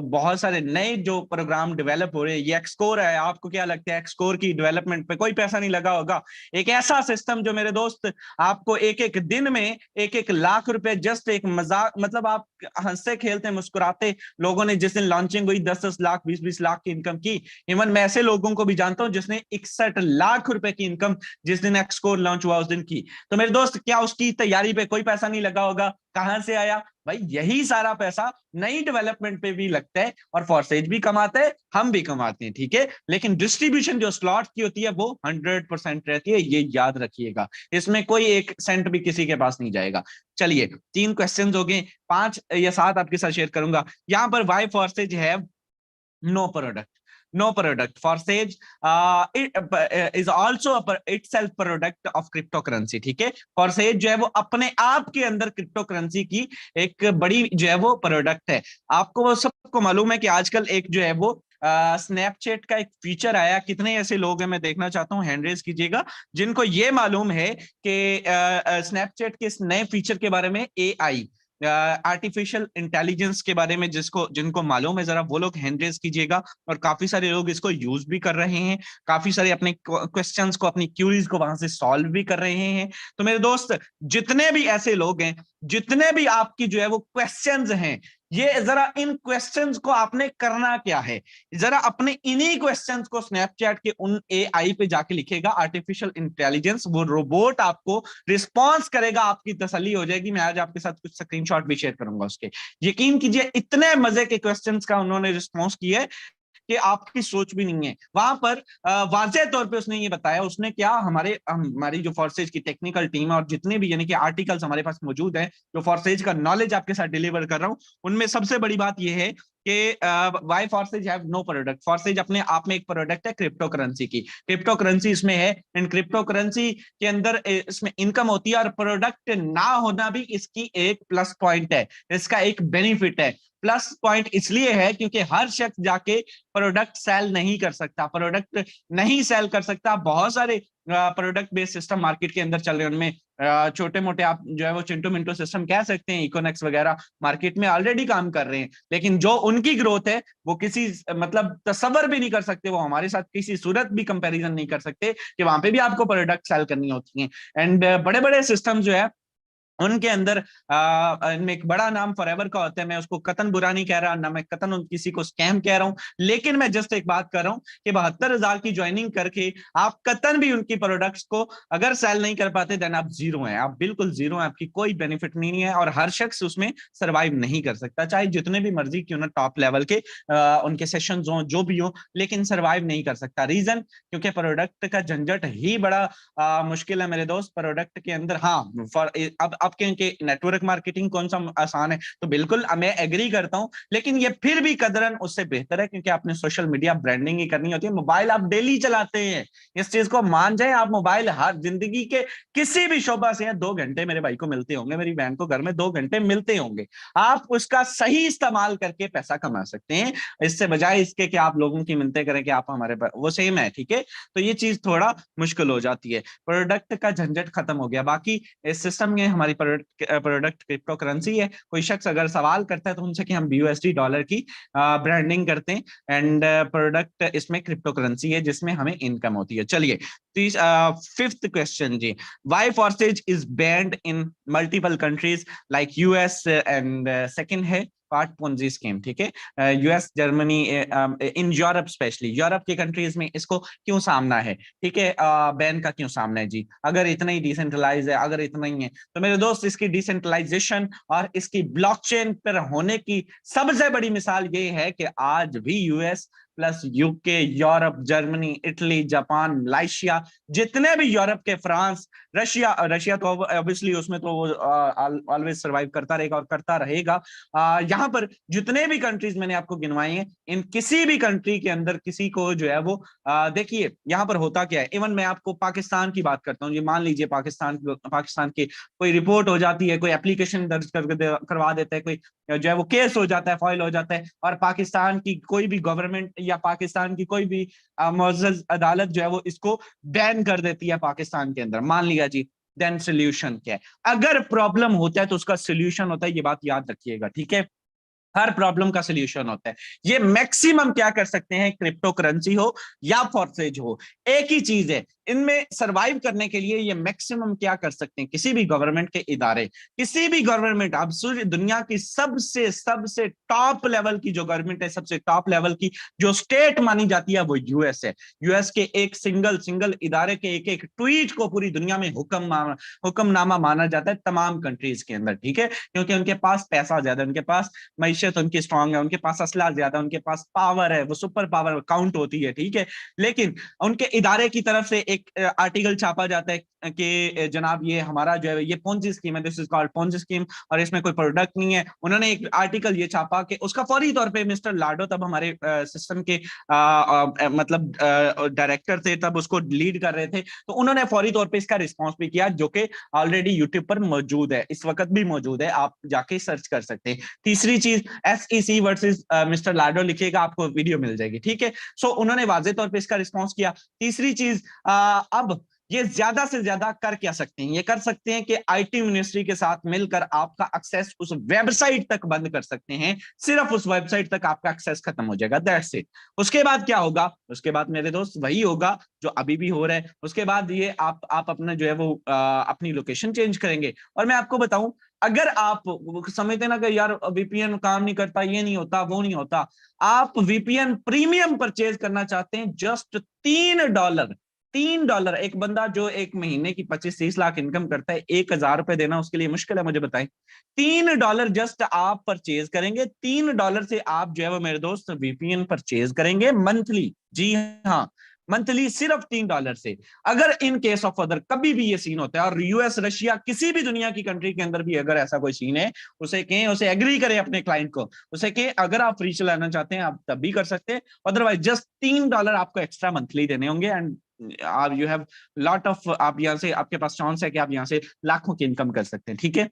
[SPEAKER 1] बहुत सारे नए जो प्रोग्राम डेवलप हो रहे हैं। ये एक्सकोर है, आपको क्या लगता है एक्सकोर की डेवलपमेंट पे कोई पैसा नहीं लगा होगा? एक ऐसा सिस्टम जो मेरे दोस्त आपको एक एक दिन में 1-1 लाख रुपए, जस्ट एक मजाक, मतलब आप हंसते खेलते मुस्कुराते लोगों ने जिस दिन लॉन्चिंग हुई 10-10 लाख 20-20 लाख की इनकम की। इवन मैं ऐसे लोगों को भी जानता हूं जिसने 61 लाख रुपए की इनकम जिस दिन एक्सकोर लॉन्च हुआ उस दिन की। तो मेरे दोस्त, क्या उसकी तैयारी पे कोई पैसा नहीं लगा होगा? कहां से आया भाई? यही सारा पैसा नई डेवलपमेंट पे भी लगता है, और फॉरसेज भी कमाते हैं, हम भी कमाते हैं, ठीक है। लेकिन डिस्ट्रीब्यूशन जो स्लॉट की होती है वो 100% रहती है, ये याद रखिएगा। इसमें कोई 1 सेंट भी किसी के पास नहीं जाएगा। चलिए, 3 क्वेश्चन हो गए, 5 या 7 आपके साथ शेयर करूंगा। यहां पर why Forsage have no product? No product. Forsage is also itself product of cryptocurrency, ठीक है। Forsage जो है वो अपने आप के अंदर क्रिप्टो करेंसी की एक बड़ी जो है वो प्रोडक्ट है। आपको वो सबको मालूम है कि आजकल एक जो है वो स्नैपचैट का एक फीचर आया। कितने ऐसे लोग हैं, मैं देखना चाहता हूँ, हैंड रेज कीजिएगा, जिनको ये मालूम है कि स्नैपचैट के इस नए फीचर के बारे में, AI आर्टिफिशियल इंटेलिजेंस के बारे में, जिनको मालूम है जरा वो लोग हैंड रेज कीजिएगा। और काफी सारे लोग इसको यूज भी कर रहे हैं, काफी सारे अपने क्वेश्चंस को, अपनी क्यूरीज को वहां से सॉल्व भी कर रहे हैं। तो मेरे दोस्त, जितने भी ऐसे लोग हैं, जितने भी आपकी जो है वो क्वेश्चंस हैं, ये जरा इन क्वेश्चंस को आपने करना क्या है, जरा अपने इन्हीं क्वेश्चंस को स्नैपचैट के उन AI पे जाके लिखेगा, आर्टिफिशियल इंटेलिजेंस, वो रोबोट आपको रिस्पॉन्स करेगा, आपकी तसल्ली हो जाएगी। मैं आज आपके साथ कुछ स्क्रीनशॉट भी शेयर करूंगा उसके। यकीन कीजिए, इतने मजे के क्वेश्चंस का उन्होंने रिस्पॉन्स किया है कि आपकी सोच भी नहीं है। वहां पर वाज़ेह तौर पे उसने ये बताया, उसने क्या, हमारी जो फोर्सेज की टेक्निकल टीम है और जितने भी यानी कि आर्टिकल्स हमारे पास मौजूद है, जो फोर्सेज का नॉलेज आपके साथ डिलीवर कर रहा हूं, उनमें सबसे बड़ी बात यह है कि why Forsage have no product. Forsage अपने आप में एक प्रोडक्ट है क्रिप्टो करेंसी की। क्रिप्टो करेंसी इसमें है, एंड क्रिप्टो करेंसी के अंदर इसमें इनकम होती है, और प्रोडक्ट ना होना भी इसकी एक प्लस पॉइंट है, इसका एक बेनिफिट है। प्लस पॉइंट इसलिए है क्योंकि हर शख्स जाके प्रोडक्ट सेल नहीं कर सकता, प्रोडक्ट नहीं सेल कर सकता। बहुत सारे प्रोडक्ट बेस्ड सिस्टम मार्केट के अंदर चल रहे हैं, उनमें छोटे मोटे आप जो है वो चिंटू मिंटू सिस्टम कह सकते हैं, इकोनेक्स वगैरह मार्केट में ऑलरेडी काम कर रहे हैं। लेकिन जो उनकी ग्रोथ है वो किसी मतलब तसव्वुर भी नहीं कर सकते, वो हमारे साथ किसी सूरत भी कंपैरिजन नहीं कर सकते कि वहां पे भी आपको प्रोडक्ट सेल करनी होती है। एंड बड़े बड़े सिस्टम जो है उनके अंदर इनमें एक बड़ा नाम फॉरएवर का होता है। मैं उसको कतन बुरा नहीं कह रहा, ना मैं कतन किसी को स्कैम कह रहा हूं, लेकिन मैं जस्ट एक बात कर रहा हूं कि 72,000 की ज्वाइनिंग करके आप कतन भी उनकी प्रोडक्ट्स को अगर सेल नहीं कर पाते, देन आप जीरो हैं, आप बिल्कुल जीरो हैं, आपकी कोई बेनिफिट नहीं है, और हर शख्स उसमें सर्वाइव नहीं कर सकता, चाहे जितने भी मर्जी क्यों ना टॉप लेवल के उनके सेशन हो, जो भी हो, लेकिन सर्वाइव नहीं कर सकता। रीजन, क्योंकि प्रोडक्ट का झंझट ही बड़ा मुश्किल है मेरे दोस्त। प्रोडक्ट के अंदर हाँ, अब के नेटवर्क मार्केटिंग कौन सा आसान है, तो बिल्कुल मैं एग्री करता हूं, लेकिन ये फिर भी कदरन उससे बेहतर है, क्योंकि आपने सोशल मीडिया ब्रांडिंग ही करनी होती है। मोबाइल आप डेली चलाते हैं, इस चीज को मान जाए आप। मोबाइल हर जिंदगी के किसी भी शोबा से 2 घंटे मेरे भाई को मिलते होंगे, मेरी बहन को घर में 2 घंटे मिलते होंगे। आप उसका सही इस्तेमाल करके पैसा कमा सकते हैं, इससे बजाय इसके कि आप लोगों की मिन्नतें करें कि आप हमारे वो सेम है, ठीक है। तो ये चीज थोड़ा मुश्किल हो जाती है। प्रोडक्ट का झंझट खत्म हो गया। बाकी इस सिस्टम में हमारी प्रोडक्ट क्रिप्टो करेंसी है। कोई शख्स अगर सवाल करता है तो उनसे कि हम BUSD डॉलर की ब्रांडिंग करते हैं, एंड प्रोडक्ट इसमें क्रिप्टो करेंसी है जिसमें हमें इनकम होती है। चलिए, फिफ्थ क्वेश्चन जी, why Forsage is banned in multiple countries like US, and second है पार्ट पोंजी स्कीम, ठीक है। US, Germany, in Europe, specially Europe की कंट्रीज में इसको क्यों सामना है, ठीक है, बैन का क्यों सामना है जी? अगर इतना ही डिसेंट्रलाइज है, अगर इतना ही है, तो मेरे दोस्त इसकी डिसेंट्रलाइजेशन और इसकी ब्लॉकचेन पर होने की सबसे बड़ी मिसाल ये है कि आज भी US plus UK, Europe, Germany, Italy, Japan, Malaysia, जितने भी यूरोप के, फ्रांस, रशिया तो ऑब्वियसली उसमें तो वो ऑलवेज सर्वाइव करता रहेगा और करता रहेगा। यहाँ पर जितने भी कंट्रीज मैंने आपको गिनवाई हैं, इन किसी भी कंट्री के अंदर किसी को जो है वो देखिए यहाँ पर होता क्या है। इवन मैं आपको पाकिस्तान की बात करता हूँ जी, मान लीजिए पाकिस्तान की कोई रिपोर्ट हो जाती है, कोई एप्लीकेशन दर्ज करवा देता है, कोई जो है वो केस हो जाता है, फाइल हो जाता है, और पाकिस्तान की कोई भी गवर्नमेंट या पाकिस्तान की कोई भी मुअज़्ज़ज़ अदालत जो है वो इसको बैन कर देती है पाकिस्तान के अंदर, मान लिया जी, देन सोल्यूशन क्या है? अगर प्रॉब्लम होता है तो उसका सोल्यूशन होता है, ये बात याद रखिएगा, ठीक है? हर प्रॉब्लम का सोल्यूशन होता है। ये मैक्सिमम क्या कर सकते हैं, क्रिप्टो करेंसी हो या फॉर्सेज हो, एक ही चीज है। इनमें सरवाइव करने के लिए ये मैक्सिमम क्या कर सकते हैं, किसी भी गवर्नमेंट के इदारे, किसी भी गवर्नमेंट, अब दुनिया की सबसे सबसे टॉप लेवल की जो गवर्नमेंट है, सबसे टॉप लेवल की जो स्टेट मानी जाती है वो यूएस है। यूएस के एक सिंगल इदारे के एक एक ट्वीट को पूरी दुनिया में हुक्मनामा माना जाता है तमाम कंट्रीज के अंदर, ठीक है? क्योंकि उनके पास पैसा ज्यादा, उनके पास मैशत उनकी स्ट्रांग है, उनके पास असला ज्यादा, उनके पास पावर है, वो सुपर पावर काउंट होती है, ठीक है? लेकिन उनके इदारे की तरफ से एक आर्टिकल छापा जाता है कि जनाब ये हमारा जो है ये पोंजी स्कीम है, this is called Ponzi scheme, और इसमें कोई प्रोडक्ट नहीं है। उन्होंने एक आर्टिकल ये छापा कि उसका फौरी तौर पे मिस्टर लाडो, तब हमारे सिस्टम के मतलब डायरेक्टर थे, तब उसको लीड कर रहे थे, तो उन्होंने फौरी तौर पे इसका रिस्पॉन्स भी किया, जो कि ऑलरेडी यूट्यूब पर मौजूद है, इस वक्त भी मौजूद है, आप जाके सर्च कर सकते हैं। तीसरी चीज SEC वर्सेस मिस्टर लाडो लिखिएगा, आपको वीडियो मिल जाएगी, ठीक है? सो उन्होंने वाजे तौर पे इसका रिस्पॉन्स किया। तीसरी चीज, अब ये ज्यादा से ज्यादा कर क्या सकते हैं, ये कर सकते हैं कि IT मिनिस्ट्री के साथ मिलकर आपका एक्सेस उस वेबसाइट तक बंद कर सकते हैं, सिर्फ उस वेबसाइट तक आपका एक्सेस खत्म हो जाएगा, दैट्स इट। उसके बाद क्या होगा? उसके बाद मेरे दोस्त वही होगा जो अभी भी हो रहा है। उसके बाद ये आप अपना जो है वो अपनी लोकेशन चेंज करेंगे। और मैं आपको बताऊं, अगर आप समझते ना कि यार VPN काम नहीं करता, ये नहीं होता, वो नहीं होता, आप VPN प्रीमियम परचेज करना चाहते हैं, जस्ट $3, $3। एक बंदा जो एक महीने की 25-30 लाख इनकम करता है, 1,000 रुपए देना उसके लिए मुश्किल है, मुझे बताएं। $3 जस्ट आप परचेज करेंगे, $3 से आप जो है वो मेरे दोस्त VPN परचेज करेंगे मंथली। जी हाँ, मंथली, सिर्फ $3 से। अगर इन केस ऑफ अदर कभी भी ये सीन होता है, और US, रशिया, किसी भी दुनिया की कंट्री के अंदर भी अगर ऐसा कोई सीन है, उसे कहें, उसे एग्री करें अपने क्लाइंट को, उसे कहें अगर आप फ्री चलाना चाहते हैं आप तब भी कर सकते हैं, अदरवाइज जस्ट $3 आपको एक्स्ट्रा मंथली देने होंगे, एंड आप यू हैव लॉट ऑफ, आप यहाँ से, आपके पास चांस है कि आप यहाँ से लाखों की इनकम कर सकते हैं, ठीक है?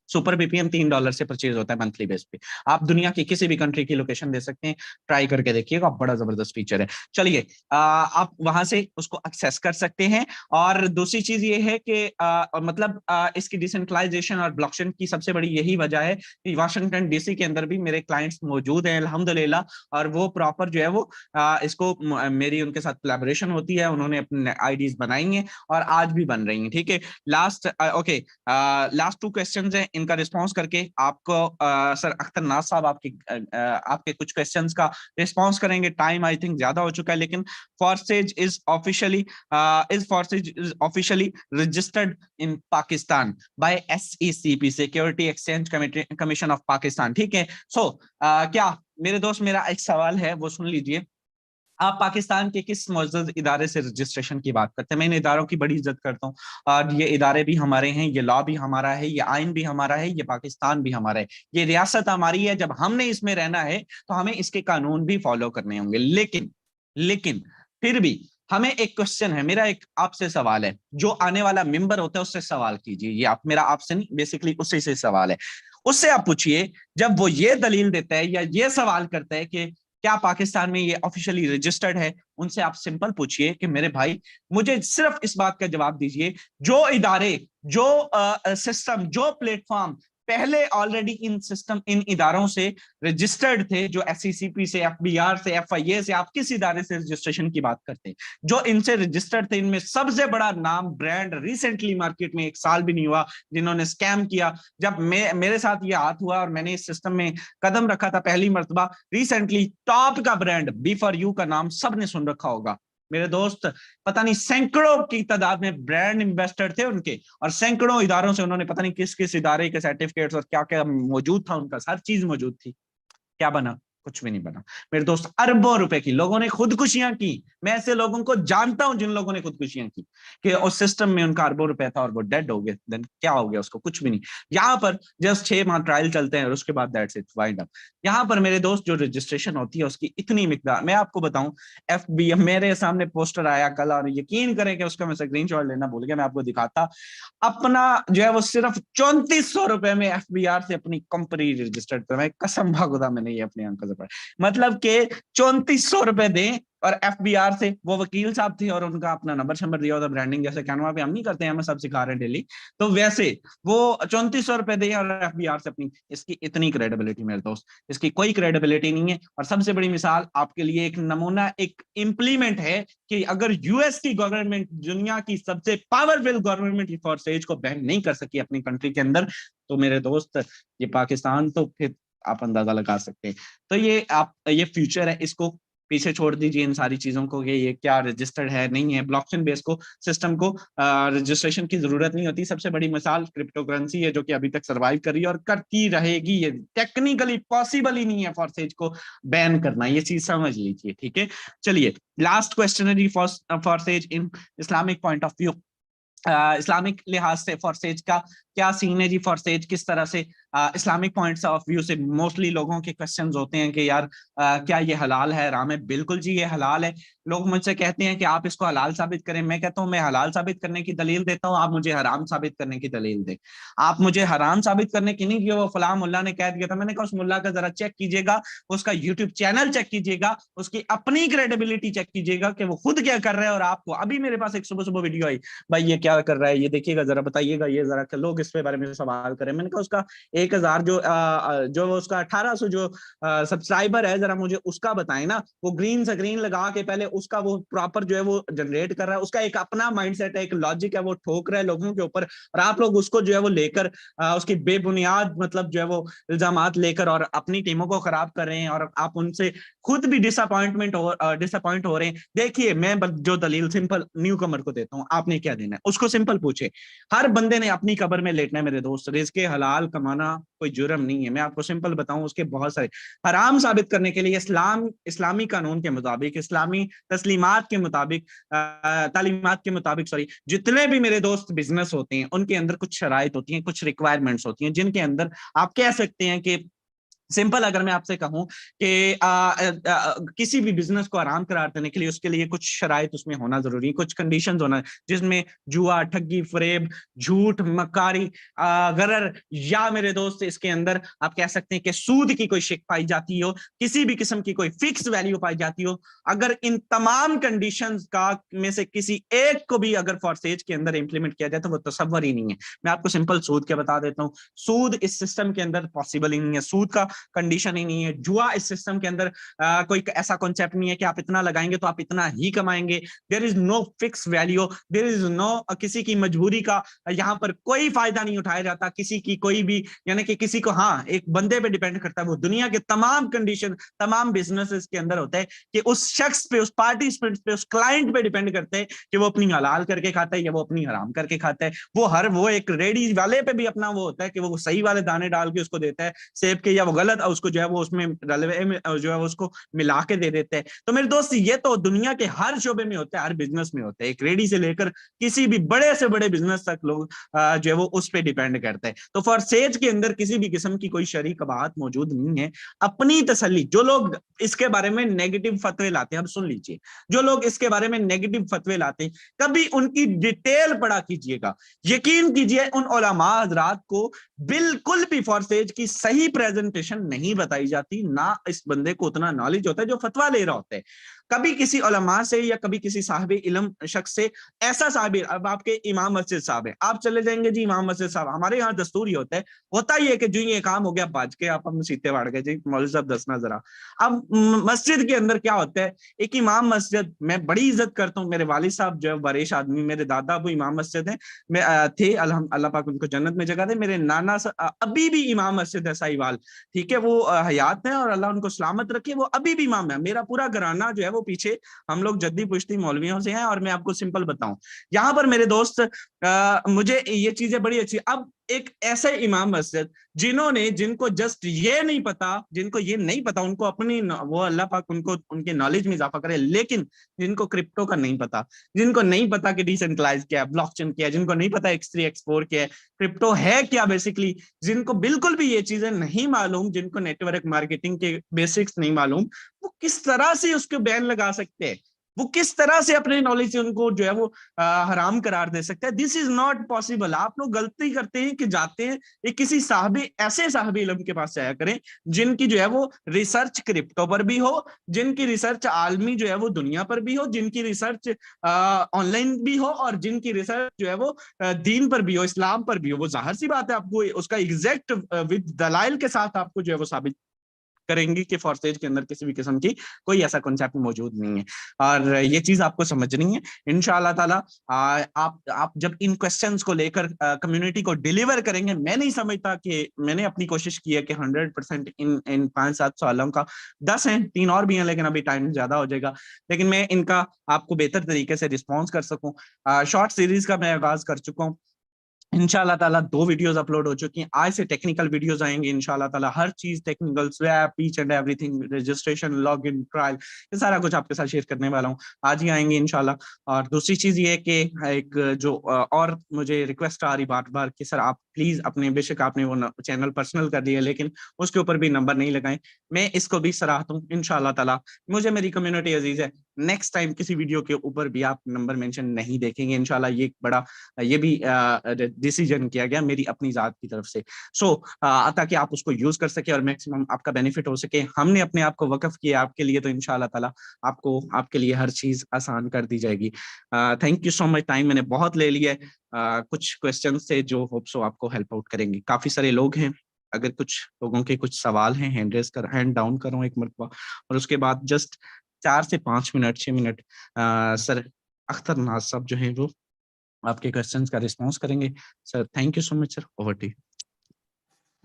[SPEAKER 1] सुपर VPN $3 से परचेज होता है मंथली बेस पे। आप दुनिया की किसी भी कंट्री की लोकेशन दे सकते हैं, ट्राई करके देखिएगा, बड़ा जबरदस्त फीचर है। चलिए, आप वहां से उसको एक्सेस कर सकते हैं। और दूसरी चीज ये है कि मतलब इसकी डिसेंट्रलाइजेशन और ब्लॉकचेन की सबसे बड़ी यही वजह है कि वाशिंगटन DC के अंदर भी मेरे क्लाइंट्स मौजूद हैं अल्हम्दुलिल्लाह, और वो प्रॉपर जो है वो इसको मेरी उनके साथ कोलैबोरेशन होती है, उन्होंने अपने IDs बनाई हैं और आज भी बन रही हैं, ठीक है? लास्ट 2 क्वेश्चंस हैं, इनका रिस्पांस करके आपको सर अख्तर नाज साहब आपके कुछ क्वेश्चंस का रिस्पांस करेंगे। टाइम आई थिंक ज्यादा हो चुका है, लेकिन Forsage is officially registered in Pakistan by SECP, security exchange commission of Pakistan, ठीक है? सो क्या मेरे दोस्त, मेरा एक सवाल है वो सुन लीजिए। आप पाकिस्तान के किस मुअज़्ज़ज़ इदारे से रजिस्ट्रेशन की बात करते हैं? मैं इन इदारों की बड़ी इज्जत करता हूँ, और ये इदारे भी हमारे हैं, ये लॉ भी हमारा है, ये आइन भी हमारा है, ये पाकिस्तान भी हमारा है, ये रियासत हमारी है। जब हमने इसमें रहना है तो हमें इसके कानून भी फॉलो करने होंगे। लेकिन फिर भी हमें एक क्वेश्चन है, मेरा एक आपसे सवाल है, जो आने वाला मेंबर होता है उससे सवाल कीजिए, ये आप, मेरा आपसे नहीं, बेसिकली उससे से सवाल है। उससे आप पूछिए, जब वो ये दलील देता है या ये सवाल करता है कि क्या पाकिस्तान में ये ऑफिशियली रजिस्टर्ड है, उनसे आप सिंपल पूछिए कि मेरे भाई, मुझे सिर्फ इस बात का जवाब दीजिए, जो इदारे, जो सिस्टम, जो प्लेटफॉर्म पहले ऑलरेडी इन इदारों से रजिस्टर्ड थे, जो SECP से, FBR से, FIA से, आप किस इदारे से रजिस्ट्रेशन की बात करते हैं, जो इनसे रजिस्टर्ड थे, इनमें सबसे बड़ा नाम, ब्रांड, रिसेंटली मार्केट में 1 साल भी नहीं हुआ जिन्होंने स्कैम किया, जब मेरे साथ ये हाथ हुआ और मैंने इस सिस्टम में कदम रखा था पहली मर्तबा, रिसेंटली टॉप का ब्रांड B4U का नाम सबने सुन रखा होगा मेरे दोस्त, पता नहीं सैकड़ों की तादाद में ब्रांड इन्वेस्टर थे उनके, और सैकड़ों इदारों से उन्होंने पता नहीं किस किस इदारे के सर्टिफिकेट्स और क्या क्या मौजूद था, उनका हर चीज मौजूद थी। क्या बना? कुछ भी नहीं बना मेरे दोस्त। अरबों रुपए की लोगों ने खुदकुशियां की, मैं ऐसे लोगों को जानता हूं जिन लोगों ने खुदकुशियां की, कि उस सिस्टम में उनका अरबों रुपए था और वो डेड हो गए। देन क्या हो गया उसको? कुछ भी नहीं। यहाँ पर जस्ट 6 माह ट्रायल चलते हैं और उसके बाद दैट्स इट, वाइंड अप। यहाँ पर मेरे दोस्त जो रजिस्ट्रेशन होती है उसकी इतनी मिकदार, मैं आपको बताऊं, FB मेरे सामने पोस्टर आया कल, और यकीन करें कि उसका मैं स्क्रीनशॉट लेना भूल गया, मैं आपको दिखाता, अपना जो है वो सिर्फ 3400 रुपए में FBR से अपनी कंपनी रजिस्टर्ड कर, कसम भागुदा मैंने ये अपनी आंखों नजर पड़ा, मतलब के 3400 रुपए दें और एफबीआर से, वो वकील साहब थे और उनका अपना नंबर शंबर दिया होता, ब्रांडिंग जैसे कैनवा पे हम नहीं करते हैं, हमें सब सिखा रहे हैं डेली, तो वैसे वो 3400 रुपए दें और एफबीआर से अपनी, इसकी इतनी क्रेडिबिलिटी मेरे दोस्त, इसकी कोई क्रेडिबिलिटी नहीं है। और सबसे बड़ी मिसाल आपके लिए एक नमूना, एक इंप्लीमेंट है कि अगर यूएस की गवर्नमेंट, दुनिया की सबसे पावरफुल गवर्नमेंट फॉरसेज को बैन नहीं कर सकी अपनी कंट्री के अंदर, तो मेरे दोस्त ये पाकिस्तान, तो फिर आप अंदाजा लगा सकते हैं। तो ये आप, ये फ्यूचर है, इसको पीछे छोड़ दीजिए इन सारी चीजों को, ये क्या रजिस्टर्ड है नहीं है, ब्लॉकचेन बेस को सिस्टम को रजिस्ट्रेशन की जरूरत नहीं होती। सबसे बड़ी मिसाल क्रिप्टो करेंसी है जो कि अभी तक सर्वाइव कर रही है और करती रहेगी, ये टेक्निकली पॉसिबल ही नहीं है फॉरसेज को बैन करना, ये चीज समझ लीजिए, ठीक है। चलिए लास्ट क्वेश्चन है जी, Forsage in Islamic point of view, Islamic लिहाज से फॉरसेज का क्या सीन है जी, फॉरसेज किस तरह से इस्लामिक पॉइंट्स ऑफ व्यू से, मोस्टली लोगों के क्वेश्चंस होते हैं कि यार क्या ये हलाल है, हराम है? बिल्कुल जी ये हलाल है। लोग मुझसे कहते हैं कि आप इसको हलाल साबित करें, मैं कहता हूं मैं हलाल साबित करने की दलील देता हूं, आप मुझे हराम साबित करने की दलील दें। आप मुझे हराम साबित करने की नहीं, कि वो फलां मुल्ला ने कह दिया था, मैंने कहा उस मुल्ला का जरा चेक कीजिएगा, उसका यूट्यूब चैनल चेक कीजिएगा, उसकी अपनी क्रेडिबिलिटी चेक कीजिएगा कि वो खुद क्या कर रहा है। और आपको अभी मेरे पास एक सुबह सुबह वीडियो आई, भाई ये क्या कर रहा है, ये देखिएगा जरा, बताइएगा ये जरा, लोग इस पे बारे में सवाल करें। मैंने कहा उसका 1000 जो उसका 1800 जो सब्सक्राइबर है, जरा मुझे उसका बताएं ना, वो ग्रीन स्क्रीन लगा के पहले उसका वो प्रॉपर जो है वो जनरेट कर रहा है, उसका एक अपना माइंडसेट है, एक लॉजिक है, वो ठोक रहा है लोगों के ऊपर, और आप लोग उसको जो है वो लेकर उसकी बेबुनियाद मतलब जो है वो इल्जामात लेकर और अपनी टीमों को खराब कर रहे हैं, और आप उनसे खुद भी डिसअपॉइंट हो रहे हैं। देखिए मैं जो दलील सिंपल न्यू कमर को देता हूँ, आपने क्या देना है उसको सिंपल पूछे। हर बंदे ने अपनी कब्र में लेटना है मेरे दोस्त, रिज़्क़े हलाल कमाना कोई जुर्म नहीं है। मैं आपको सिंपल बताऊं, उसके बहुत सारे हराम साबित करने के लिए इस्लामी कानून के मुताबिक, इस्लामी तस्लीमात के मुताबिक, तालीमात के मुताबिक, सॉरी, जितने भी मेरे दोस्त बिजनेस होते हैं उनके अंदर कुछ शराइत होती हैं, कुछ रिक्वायरमेंट्स होती हैं, जिनके अंदर आप कह सकते हैं कि सिंपल अगर मैं आपसे कहूं कि किसी भी बिजनेस को आराम करार देने के लिए उसके लिए कुछ शराइत उसमें होना जरूरी है, कुछ कंडीशंस होना, जिसमें जुआ, ठगी, फरेब, झूठ, मक्कारी, गरर, या मेरे दोस्त इसके अंदर आप कह सकते हैं कि सूद की कोई शिक पाई जाती हो, किसी भी किस्म की कोई फिक्स वैल्यू पाई जाती हो। अगर इन तमाम कंडीशंस का में से किसी एक को भी अगर फॉरसेज के अंदर इंप्लीमेंट किया जाए तो वो तसव्वुर ही नहीं है। मैं आपको सिंपल सूद क्या बता देता हूँ, सूद इस सिस्टम के अंदर पॉसिबल ही नहीं है, सूद का कंडीशन ही नहीं है। जुआ इस सिस्टम के अंदर कोई ऐसा कॉन्सेप्ट नहीं है कि आप इतना लगाएंगे तो आप इतना ही कमाएंगे। There is no fix value, there is no, किसी की मजबूरी का यहाँ पर कोई फायदा नहीं उठाया जाता, किसी की कोई भी, यानी कि किसी को, हाँ एक बंदे पे डिपेंड करता है, वो दुनिया के तमाम कंडीशन, तमाम बिजनेसेस के अंदर होता है कि उस शख्स पे, उस पार्टिसिपेंट पे, उस क्लाइंट पे डिपेंड करते हैं कि वो अपनी हलाल करके खाता है या वो अपनी हराम करके खाता है। वो एक रेडी वाले पे भी अपना वो होता है कि वो सही वाले दाने डाल के उसको देता है सेब के, या वो गलत उसको जो है वो उसमें रलवे में जो है उसको मिला के दे देते हैं। तो मेरे दोस्त ये तो दुनिया के हर शोबे में होता है, हर बिजनेस में होता है, एक रेडी से लेकर किसी भी बड़े से बड़े बिजनेस तक लोग जो है वो उस पे डिपेंड करते हैं। तो फॉरसेज के अंदर किसी भी किस्म की कोई शरई कबाहत मौजूद नहीं है। अपनी तसल्ली, जो लोग इसके बारे में नेगेटिव फतवे लाते हैं, अब सुन लीजिए, जो लोग इसके बारे में नेगेटिव फतवे लाते हैं, कभी उनकी डिटेल पढ़ा कीजिएगा। यकीन कीजिए उन उलमा हजरात को बिल्कुल भी फॉरसेज की सही प्रेजेंटेशन नहीं बताई जाती, ना इस बंदे को उतना नॉलेज होता है जो फतवा ले रहा होता है। कभी किसी उलमा से या कभी किसी साहिब इल्म शख्स से, ऐसा साहिब, अब आपके इमाम मस्जिद साहब है, आप चले जाएंगे जी इमाम मस्जिद साहब, हमारे यहाँ दस्तूर ही होता ही है कि जो ये काम हो गया बाज के आप हम सीते वाड़ गए जी, मौलवी साहब दसना जरा। अब मस्जिद के अंदर क्या होता है, एक इमाम मस्जिद, मैं बड़ी इज्जत करता हूँ, मेरे वालिद साहब जो है बरेश आदमी, मेरे दादा अबू इमाम मस्जिद है, थे, अल्लाह पाक उनको जन्नत में जगह दे। मेरे नाना अभी भी इमाम मस्जिद है साहिवाल, ठीक है, वो हयात है और अल्लाह उनको सलामत रखे, वो अभी भी इमाम है। मेरा पूरा घराना जो है वो पीछे, हम लोग जद्दी पुश्ती मौलवियों से हैं। और मैं आपको सिंपल बताऊं, यहाँ पर मेरे दोस्त मुझे ये चीजें बड़ी अच्छी, अब एक ऐसे इमाम मस्जिद जिनको जस्ट ये नहीं पता, जिनको ये नहीं पता, उनको अपनी, वो अल्लाह पाक उनको उनके नॉलेज में इजाफा करे, लेकिन जिनको क्रिप्टो का नहीं पता, जिनको नहीं पता कि डिसेंट्रलाइज क्या है, ब्लॉकचेन क्या है, जिनको नहीं पता X3 X4 क्या है, क्रिप्टो है क्या बेसिकली, जिनको बिल्कुल भी ये चीजें नहीं मालूम, जिनको नेटवर्क मार्केटिंग के बेसिक्स नहीं मालूम, वो किस तरह से उसको बैन लगा सकते हैं?
[SPEAKER 3] वो किस तरह से अपने नॉलेज से उनको जो है वो हराम करार दे सकता है। This is not possible. आप लोग गलती करते हैं कि जाते हैं एक किसी साहबी, ऐसे साहबी इल्म के पास जाया करें जिनकी जो है वो रिसर्च क्रिप्टो पर भी हो, जिनकी रिसर्च आलमी जो है वो दुनिया पर भी हो, जिनकी रिसर्च ऑनलाइन भी हो, और जिनकी रिसर्च जो है वो दीन पर भी हो, इस्लाम पर भी हो। वो जाहिर सी बात है आपको उसका एग्जैक्ट विद दलाइल के साथ आपको जो है वो साबित करेंगी कि फॉरसेज के अंदर किसी भी किस्म की कोई ऐसा कॉन्सेप्ट मौजूद नहीं है। और ये चीज आपको समझनी है इंशाअल्लाह ताला। आप जब इन क्वेश्चंस को लेकर कम्युनिटी को डिलीवर करेंगे, मैं नहीं समझता कि मैंने अपनी कोशिश की है कि 100% इन 5-7 सवालों का 10 हैं, 3 और भी हैं, लेकिन अभी टाइम ज्यादा हो जाएगा, लेकिन मैं इनका आपको बेहतर तरीके से रिस्पॉन्स कर सकूं। शॉर्ट सीरीज का मैं आगाज कर चुका हूँ। इंशाल्लाह ताला 2 वीडियोस अपलोड हो चुकी हैं, आज से टेक्निकल वीडियोस आएंगे इंशाल्लाह ताला। हर चीज technical, swap, each and everything, registration, login, trial, ये सारा कुछ आपके साथ शेयर करने वाला हूँ, आज ही आएंगे इंशाल्लाह। और दूसरी चीज ये है कि एक जो और मुझे रिक्वेस्ट आ रही बार बार कि सर आप प्लीज अपने, बेशक आपने वो चैनल पर्सनल कर दिया लेकिन उसके ऊपर भी नंबर नहीं लगाए, मैं इसको भी सराहता हूँ इंशाल्लाह ताला। मुझे मेरी कम्युनिटी अजीज है, नेक्स्ट टाइम किसी वीडियो के ऊपर भी आप नंबर मेंशन नहीं देखेंगे इंशाल्लाह। ये बड़ा, ये भी डिसीजन किया गया मेरी अपनी जात की तरफ से। ताकि आप उसको यूज कर सके और मैक्सिमम आपका बेनिफिट हो सके। हमने अपने आप को वक्फ किया आपके लिए, तो इंशाल्लाह ताला आपको, आपके लिए हर चीज आसान कर दी जाएगी। Thank you so much, time मैंने बहुत ले लिया है। कुछ क्वेश्चन से जो होप सो आपको हेल्प आउट करेंगे। काफी सारे लोग हैं, अगर कुछ लोगों के कुछ सवाल हैं, हैंड डाउन करो एक मरतबा, और उसके बाद जस्ट 4 से 5 minute, 6 minute sir Akhtar Naz साहब जो है वो आपके क्वेश्चंस का रिस्पांस करेंगे। Sir thank you so much sir, over to you.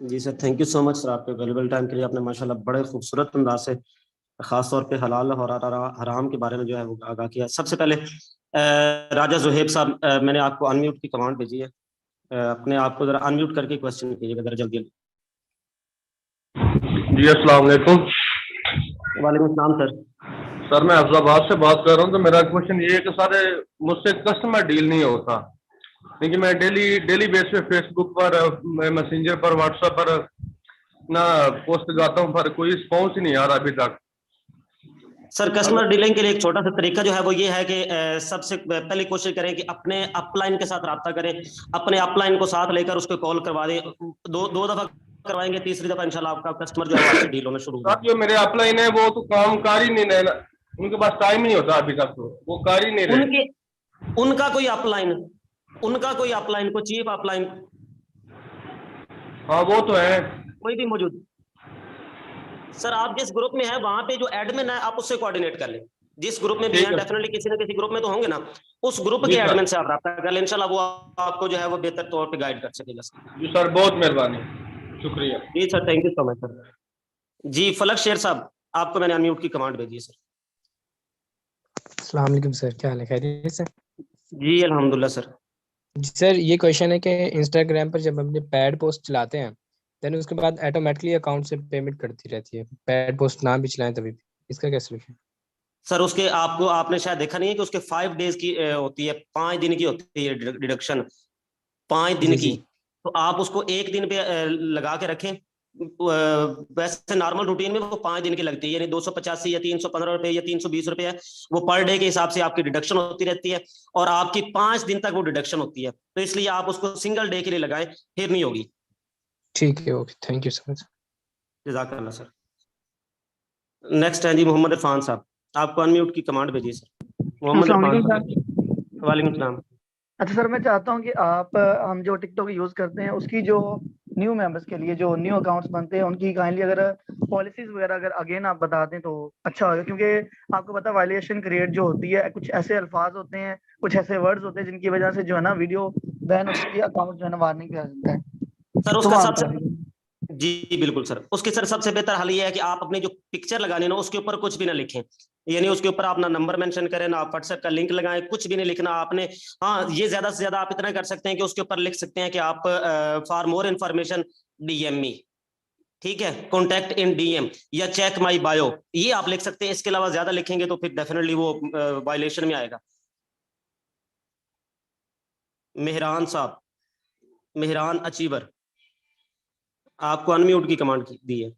[SPEAKER 4] जी sir, thank you so much sir, आपके वैल्यूबल टाइम के लिए। आपने माशाल्लाह बड़े खूबसूरत अंदाज से खास तौर पे हलाल और हराम के बारे में जो है वो आगाह किया। सबसे पहले राजा जुहेब साहब, मैंने आपको अनम्यूट की कमांड भेजी है, अपने आप को जरा अनम्यूट करके क्वेश्चन कीजिएगा जरा जल्दी।
[SPEAKER 5] जी अस्सलाम वालेकुम।
[SPEAKER 4] वालेकुम सलाम सर।
[SPEAKER 5] सर मैं अफजाबाद से बात कर रहा हूँ। तो मेरा क्वेश्चन ये है कि सारे मुझसे कस्टमर डील नहीं होता, क्योंकि मैं डेली बेस पे फेसबुक पर, मैसेंजर पर, व्हाट्सएप पर ना पोस्ट लगाता हूँ, पर कोई रिस्पॉन्स ही नहीं आ रहा अभी तक।
[SPEAKER 4] सर कस्टमर डीलिंग के लिए एक छोटा सा तरीका जो है वो ये है कि सबसे पहले कोशिश करें कि अपने अपलाइन के साथ रब्ता करें, अपने अपलाइन को साथ लेकर उसको कॉल करवा दें। दो दफा करवाएंगे, तीसरी दफा इंशाल्लाह आपका कस्टमर जो है आपसे डील होना शुरू होगा।
[SPEAKER 5] जो मेरे अपलाइन है वो तो काम कर ही नहीं रहे, उनके पास टाइम नहीं होता अभी तक, तो वो कर ही नहीं रहे।
[SPEAKER 4] उनका कोई अपलाइन, कोई चीफ अपलाइन,
[SPEAKER 5] हाँ वो तो है,
[SPEAKER 4] कोई भी मौजूद। सर आप जिस ग्रुप में है वहां पे जो एडमिन है आप उससे कोऑर्डिनेट कर लें। जिस ग्रुप में भी हैं, डेफिनेटली किसी न किसी ग्रुप में तो होंगे ना, उस ग्रुप के एडमिन से आप रब्ता कर लें, इंशाल्लाह वो आपको जो है वो बेहतर तौर पे गाइड कर सकेगा।
[SPEAKER 5] जी सर बहुत मेहरबानी, शुक्रिया।
[SPEAKER 4] जी sir, thank you so much sir. जी फलक शेर साहब, आपको मैंने अनम्यूट की कमांड भेजी है सर।
[SPEAKER 6] अस्सलाम वालेकुम सर, क्या हाल है, खैरियत से?
[SPEAKER 4] जी अल्हम्दुलिल्लाह सर।
[SPEAKER 6] जी सर, ये क्वेश्चन है कि इंस्टाग्राम पर जब अपने पैड पोस्ट चलाते हैं देन उसके बाद ऑटोमेटिकली अकाउंट से पेमेंट करती रहती है, पैड पोस्ट ना भी चलाएं तभी भी, इसका क्या सोल्यूशन?
[SPEAKER 4] सर उसके आपने शायद देखा नहीं है कि उसके 5 डेज की होती है, 5 दिन की होती है डिडक्शन, 5 दिन की। तो आप उसको 1 दिन पे लगा के रखें। वैसे नॉर्मल रूटीन में वो 5 दिन की लगती है, यानी 285 या 315 रुपए या 320 रुपए है, वो पर डे के हिसाब से आपकी डिडक्शन होती रहती है, और आपकी 5 दिन तक वो डिडक्शन होती है। तो इसलिए आप उसको सिंगल डे के लिए लगाएं, फिर नहीं होगी।
[SPEAKER 6] ठीक है, okay, thank you so much.
[SPEAKER 4] जज़ाकल्लाह सर। नेक्स्ट है जी मोहम्मद इरफान साहब, आपको अनम्यूट की कमांड भेजिए सर। मोहम्मद इरफान साहब। वालेकुम सलाम।
[SPEAKER 7] अच्छा सर, मैं चाहता हूँ कि आप, हम जो टिकटॉक यूज करते हैं उसकी जो न्यू मेंबर्स के लिए जो न्यू अकाउंट्स बनते हैं उनकी काइंडली अगर पॉलिसीज वगैरह अगर अगेन आप बता दें तो अच्छा होगा, क्योंकि आपको पता है वायलेशन क्रिएट जो होती है, कुछ ऐसे अल्फाज होते हैं, कुछ ऐसे वर्ड्स होते हैं जिनकी वजह से जो है ना वीडियो बैन हो सकती है, अकाउंट जो है ना वार्निंग पे आ जाता है।
[SPEAKER 4] सर उसका सबसे, जी बिल्कुल सर, उसके सर सबसे बेहतर हल ये है कि आप अपनी जो पिक्चर लगानी ना उसके ऊपर कुछ भी ना लिखें, यानी उसके ऊपर अपना नंबर मेंशन करें ना, आप व्हाट्सएप का लिंक लगाएं, कुछ भी नहीं लिखना आपने। हाँ, ये ज्यादा से ज्यादा आप इतना कर सकते हैं कि उसके ऊपर लिख सकते हैं कि आप फॉर मोर इन्फॉर्मेशन DM मी, ठीक है, कॉन्टैक्ट इन DM या चेक माई बायो, ये आप लिख सकते हैं। इसके अलावा ज्यादा लिखेंगे तो फिर डेफिनेटली वो वायलेशन में आएगा। मेहरान साहब, मेहरान अचीवर, आपको अनम्यूट की कमांड दी है।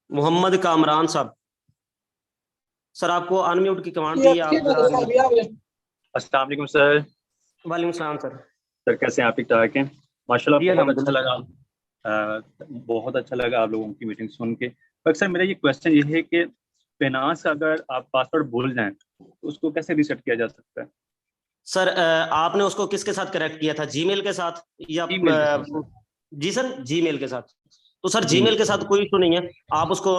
[SPEAKER 4] मोहम्मद कामरान साहब, सर आपको अनम्यूट की कमांड दी है, आप
[SPEAKER 8] अस्सलाम वालेकुम सर।
[SPEAKER 4] वालेकुम सलाम सर।
[SPEAKER 8] सर कैसे हैं आप? ठीक ठाक हैं? माशाल्लाह
[SPEAKER 4] जी,
[SPEAKER 8] बहुत अच्छा
[SPEAKER 4] अल्हम्दुलिल्लाह।
[SPEAKER 8] लगा। बहुत अच्छा लगा आप लोगों की मीटिंग सुन के। पर सर मेरा ये क्वेश्चन ये है कि फाइनेंस का अगर आप पासवर्ड भूल जाएं तो उसको कैसे रीसेट किया जा सकता है?
[SPEAKER 4] सर आपने उसको किसके साथ कनेक्ट किया था, जीमेल के साथ या
[SPEAKER 8] ईमेल के साथ सर।
[SPEAKER 4] जी सर, जीमेल के साथ। तो सर
[SPEAKER 8] जी
[SPEAKER 4] जीमेल के साथ कोई इशू नहीं है, आप उसको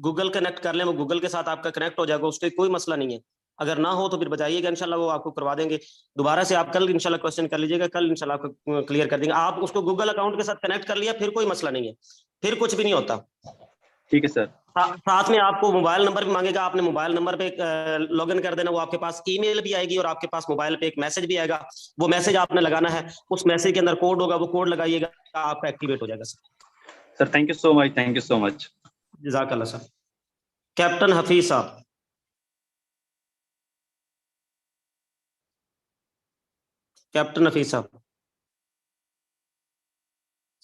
[SPEAKER 4] गूगल कनेक्ट कर लें, वो गूगल के साथ आपका कनेक्ट हो जाएगा, उसके कोई मसला नहीं है। अगर ना हो तो फिर बताइएगा, इंशाल्लाह वो आपको करवा देंगे। दोबारा से आप कल इंशाल्लाह क्वेश्चन कर लीजिएगा, कल इंशाल्लाह आपको क्लियर कर देंगे। आप उसको गूगल अकाउंट के साथ कनेक्ट कर लिया, फिर कोई मसला नहीं है, फिर कुछ भी नहीं होता।
[SPEAKER 8] ठीक है सर।
[SPEAKER 4] साथ में आपको मोबाइल नंबर भी मांगेगा, आपने मोबाइल नंबर पे लॉगिन कर देना, वो आपके पास ईमेल भी आएगी और आपके पास मोबाइल पे एक मैसेज भी आएगा, वो मैसेज आपने लगाना है, उस मैसेज के अंदर कोड होगा, वो कोड लगाइएगा, आपका एक्टिवेट हो जाएगा sir.
[SPEAKER 8] Sir thank you so much, thank you so much.
[SPEAKER 4] जज़ाकल्लाह sir. Captain Hafeez Sahab. Captain Hafeez साहब,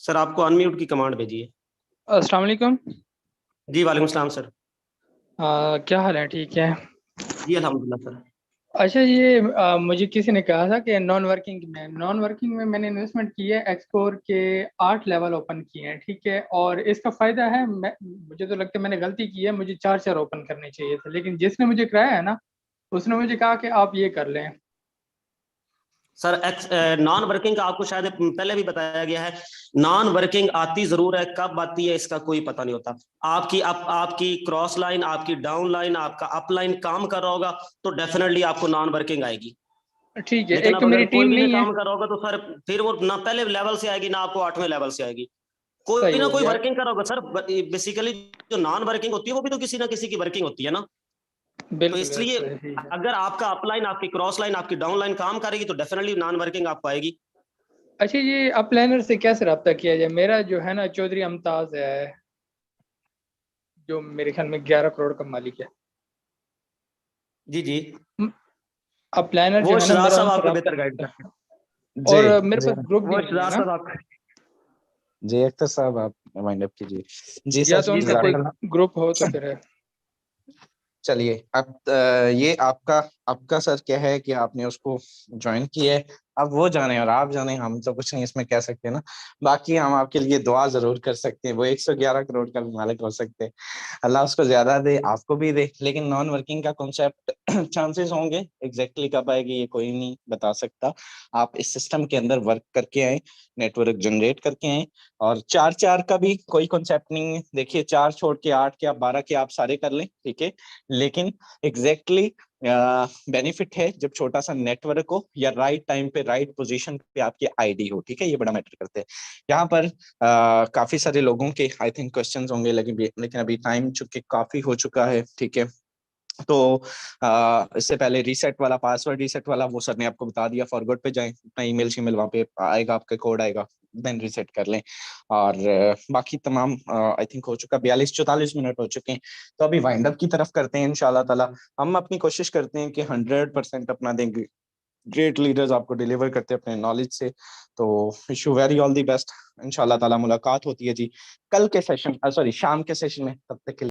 [SPEAKER 4] सर आपको अनम्यूट की कमांड भेजी है।
[SPEAKER 6] अस्सलाम वालेकुम।
[SPEAKER 4] जी वालेकुम सलाम सर।
[SPEAKER 6] क्या हाल है? ठीक है।
[SPEAKER 4] जी अल्हम्दुलिल्लाह सर।
[SPEAKER 6] अच्छा, ये मुझे किसी ने कहा था कि नॉन वर्किंग में मैंने इन्वेस्टमेंट की है, एक्सकोर के 8 लेवल ओपन किए हैं, ठीक है, और इसका फायदा है, मुझे तो लगता है मैंने गलती की है, मुझे 4 ओपन करने चाहिए थे, लेकिन जिसने मुझे कराया है ना, उसने मुझे कहा कि आप ये कर लें।
[SPEAKER 4] सर नॉन वर्किंग का आपको शायद पहले भी बताया गया है, नॉन वर्किंग आती जरूर है, कब आती है इसका कोई पता नहीं होता। आपकी क्रॉस लाइन, आपकी डाउन लाइन, आपका अप लाइन काम कर रहा होगा तो डेफिनेटली आपको नॉन वर्किंग आएगी।
[SPEAKER 6] ठीक है,
[SPEAKER 4] लेकिन
[SPEAKER 6] एक
[SPEAKER 4] अब
[SPEAKER 6] तो
[SPEAKER 4] अगर
[SPEAKER 6] मेरी
[SPEAKER 4] कोई
[SPEAKER 6] टीम
[SPEAKER 4] भी नहीं
[SPEAKER 6] नहीं है।
[SPEAKER 4] काम कर रहा होगा तो सर फिर वो ना पहले लेवल से आएगी, ना आपको 8वें लेवल से आएगी। कोई
[SPEAKER 6] सही
[SPEAKER 4] ना
[SPEAKER 6] हो
[SPEAKER 4] कोई
[SPEAKER 6] गया।
[SPEAKER 4] वर्किंग कर रहा होगा सर। बेसिकली जो नॉन वर्किंग होती है वो भी तो किसी ना किसी की वर्किंग होती है ना। तो
[SPEAKER 6] बिल्कुल
[SPEAKER 4] इसलिए
[SPEAKER 6] सही है।
[SPEAKER 4] अगर आपका अपलाइन, आपकी क्रॉस लाइन, आपकी डाउन लाइन काम करेगी तो डेफिनेटली नॉन वर्किंग आपको आएगी।
[SPEAKER 6] अच्छा, ये अपलाइनर से कैसे रब्ता किया जाए? मेरा जो है ना, चौधरी अमताज है, जो मेरे ख्याल में 11 करोड़ का मालिक है।
[SPEAKER 4] जी जी,
[SPEAKER 6] अपलाइनर जो
[SPEAKER 4] वो
[SPEAKER 6] है ना,
[SPEAKER 4] शहजाद
[SPEAKER 6] मेरा
[SPEAKER 4] साहब
[SPEAKER 6] उनसे
[SPEAKER 4] आपको
[SPEAKER 6] रब्ता
[SPEAKER 4] बेहतर गाइड
[SPEAKER 6] नहीं
[SPEAKER 4] करते हैं।
[SPEAKER 6] है, और मेरे
[SPEAKER 1] जी
[SPEAKER 6] पास ग्रुप भी
[SPEAKER 4] वो
[SPEAKER 6] नहीं है
[SPEAKER 4] शहजाद
[SPEAKER 6] ना,
[SPEAKER 4] साहब आप
[SPEAKER 1] जी अख्तर साहब आप वाइंड अप कीजिए। जी
[SPEAKER 6] या
[SPEAKER 1] सर,
[SPEAKER 6] तो उनका कोई
[SPEAKER 1] जज़ाकल्लाह।
[SPEAKER 6] ग्रुप हो तो फिर है।
[SPEAKER 1] चलिए, अब ये आपका सर क्या है कि आपने उसको ज्वाइन किया है, अब वो जाने और आप जाने, हम तो कुछ नहीं इसमें कह सकते ना। बाकी हम आपके लिए दुआ जरूर कर सकते हैं, वो 111 करोड़ का भी मालिक हो सकते हैं, अल्लाह उसको ज्यादा दे, आपको भी दे। लेकिन नॉन वर्किंग का कॉन्सेप्ट चांसेस होंगे, एग्जैक्टली कब आएगी ये कोई नहीं बता सकता। आप इस सिस्टम के अंदर वर्क करके आए, नेटवर्क जनरेट करके आए, और 4 का भी कोई कॉन्सेप्ट नहीं है। देखिए, 4 छोड़ के 8 के आप 12 के आप सारे कर लें, ठीक है, लेकिन एग्जैक्टली बेनिफिट है जब छोटा सा नेटवर्क हो या राइट टाइम पे राइट पोजीशन पे आपकी आईडी हो, ठीक है, ये बड़ा मैटर करते हैं। यहाँ पर काफी सारे लोगों के आई थिंक क्वेश्चंस होंगे, लेकिन अभी टाइम चुके काफी हो चुका है, ठीक है। तो इससे पहले रीसेट वाला, पासवर्ड रीसेट वाला, वो सर ने आपको बता दिया, फॉरवर्ड पे जाएं, अपना ईमेल शीमेल वहाँ पे आएगा, आपका कोड आएगा, देन रीसेट कर लें। और बाकी तमाम आई थिंक हो चुका, 42-44 मिनट हो चुके हैं, तो अभी वाइंड अप की तरफ करते हैं इंशाल्लाह ताला। हम अपनी कोशिश करते हैं कि 100% अपना देंगे, ग्रेट लीडर्स आपको डिलीवर करते हैं अपने नॉलेज से। तो wish you very all the best, इंशाल्लाह ताला मुलाकात होती है जी कल के सेशन, सॉरी शाम के सेशन में, तब तक के लिए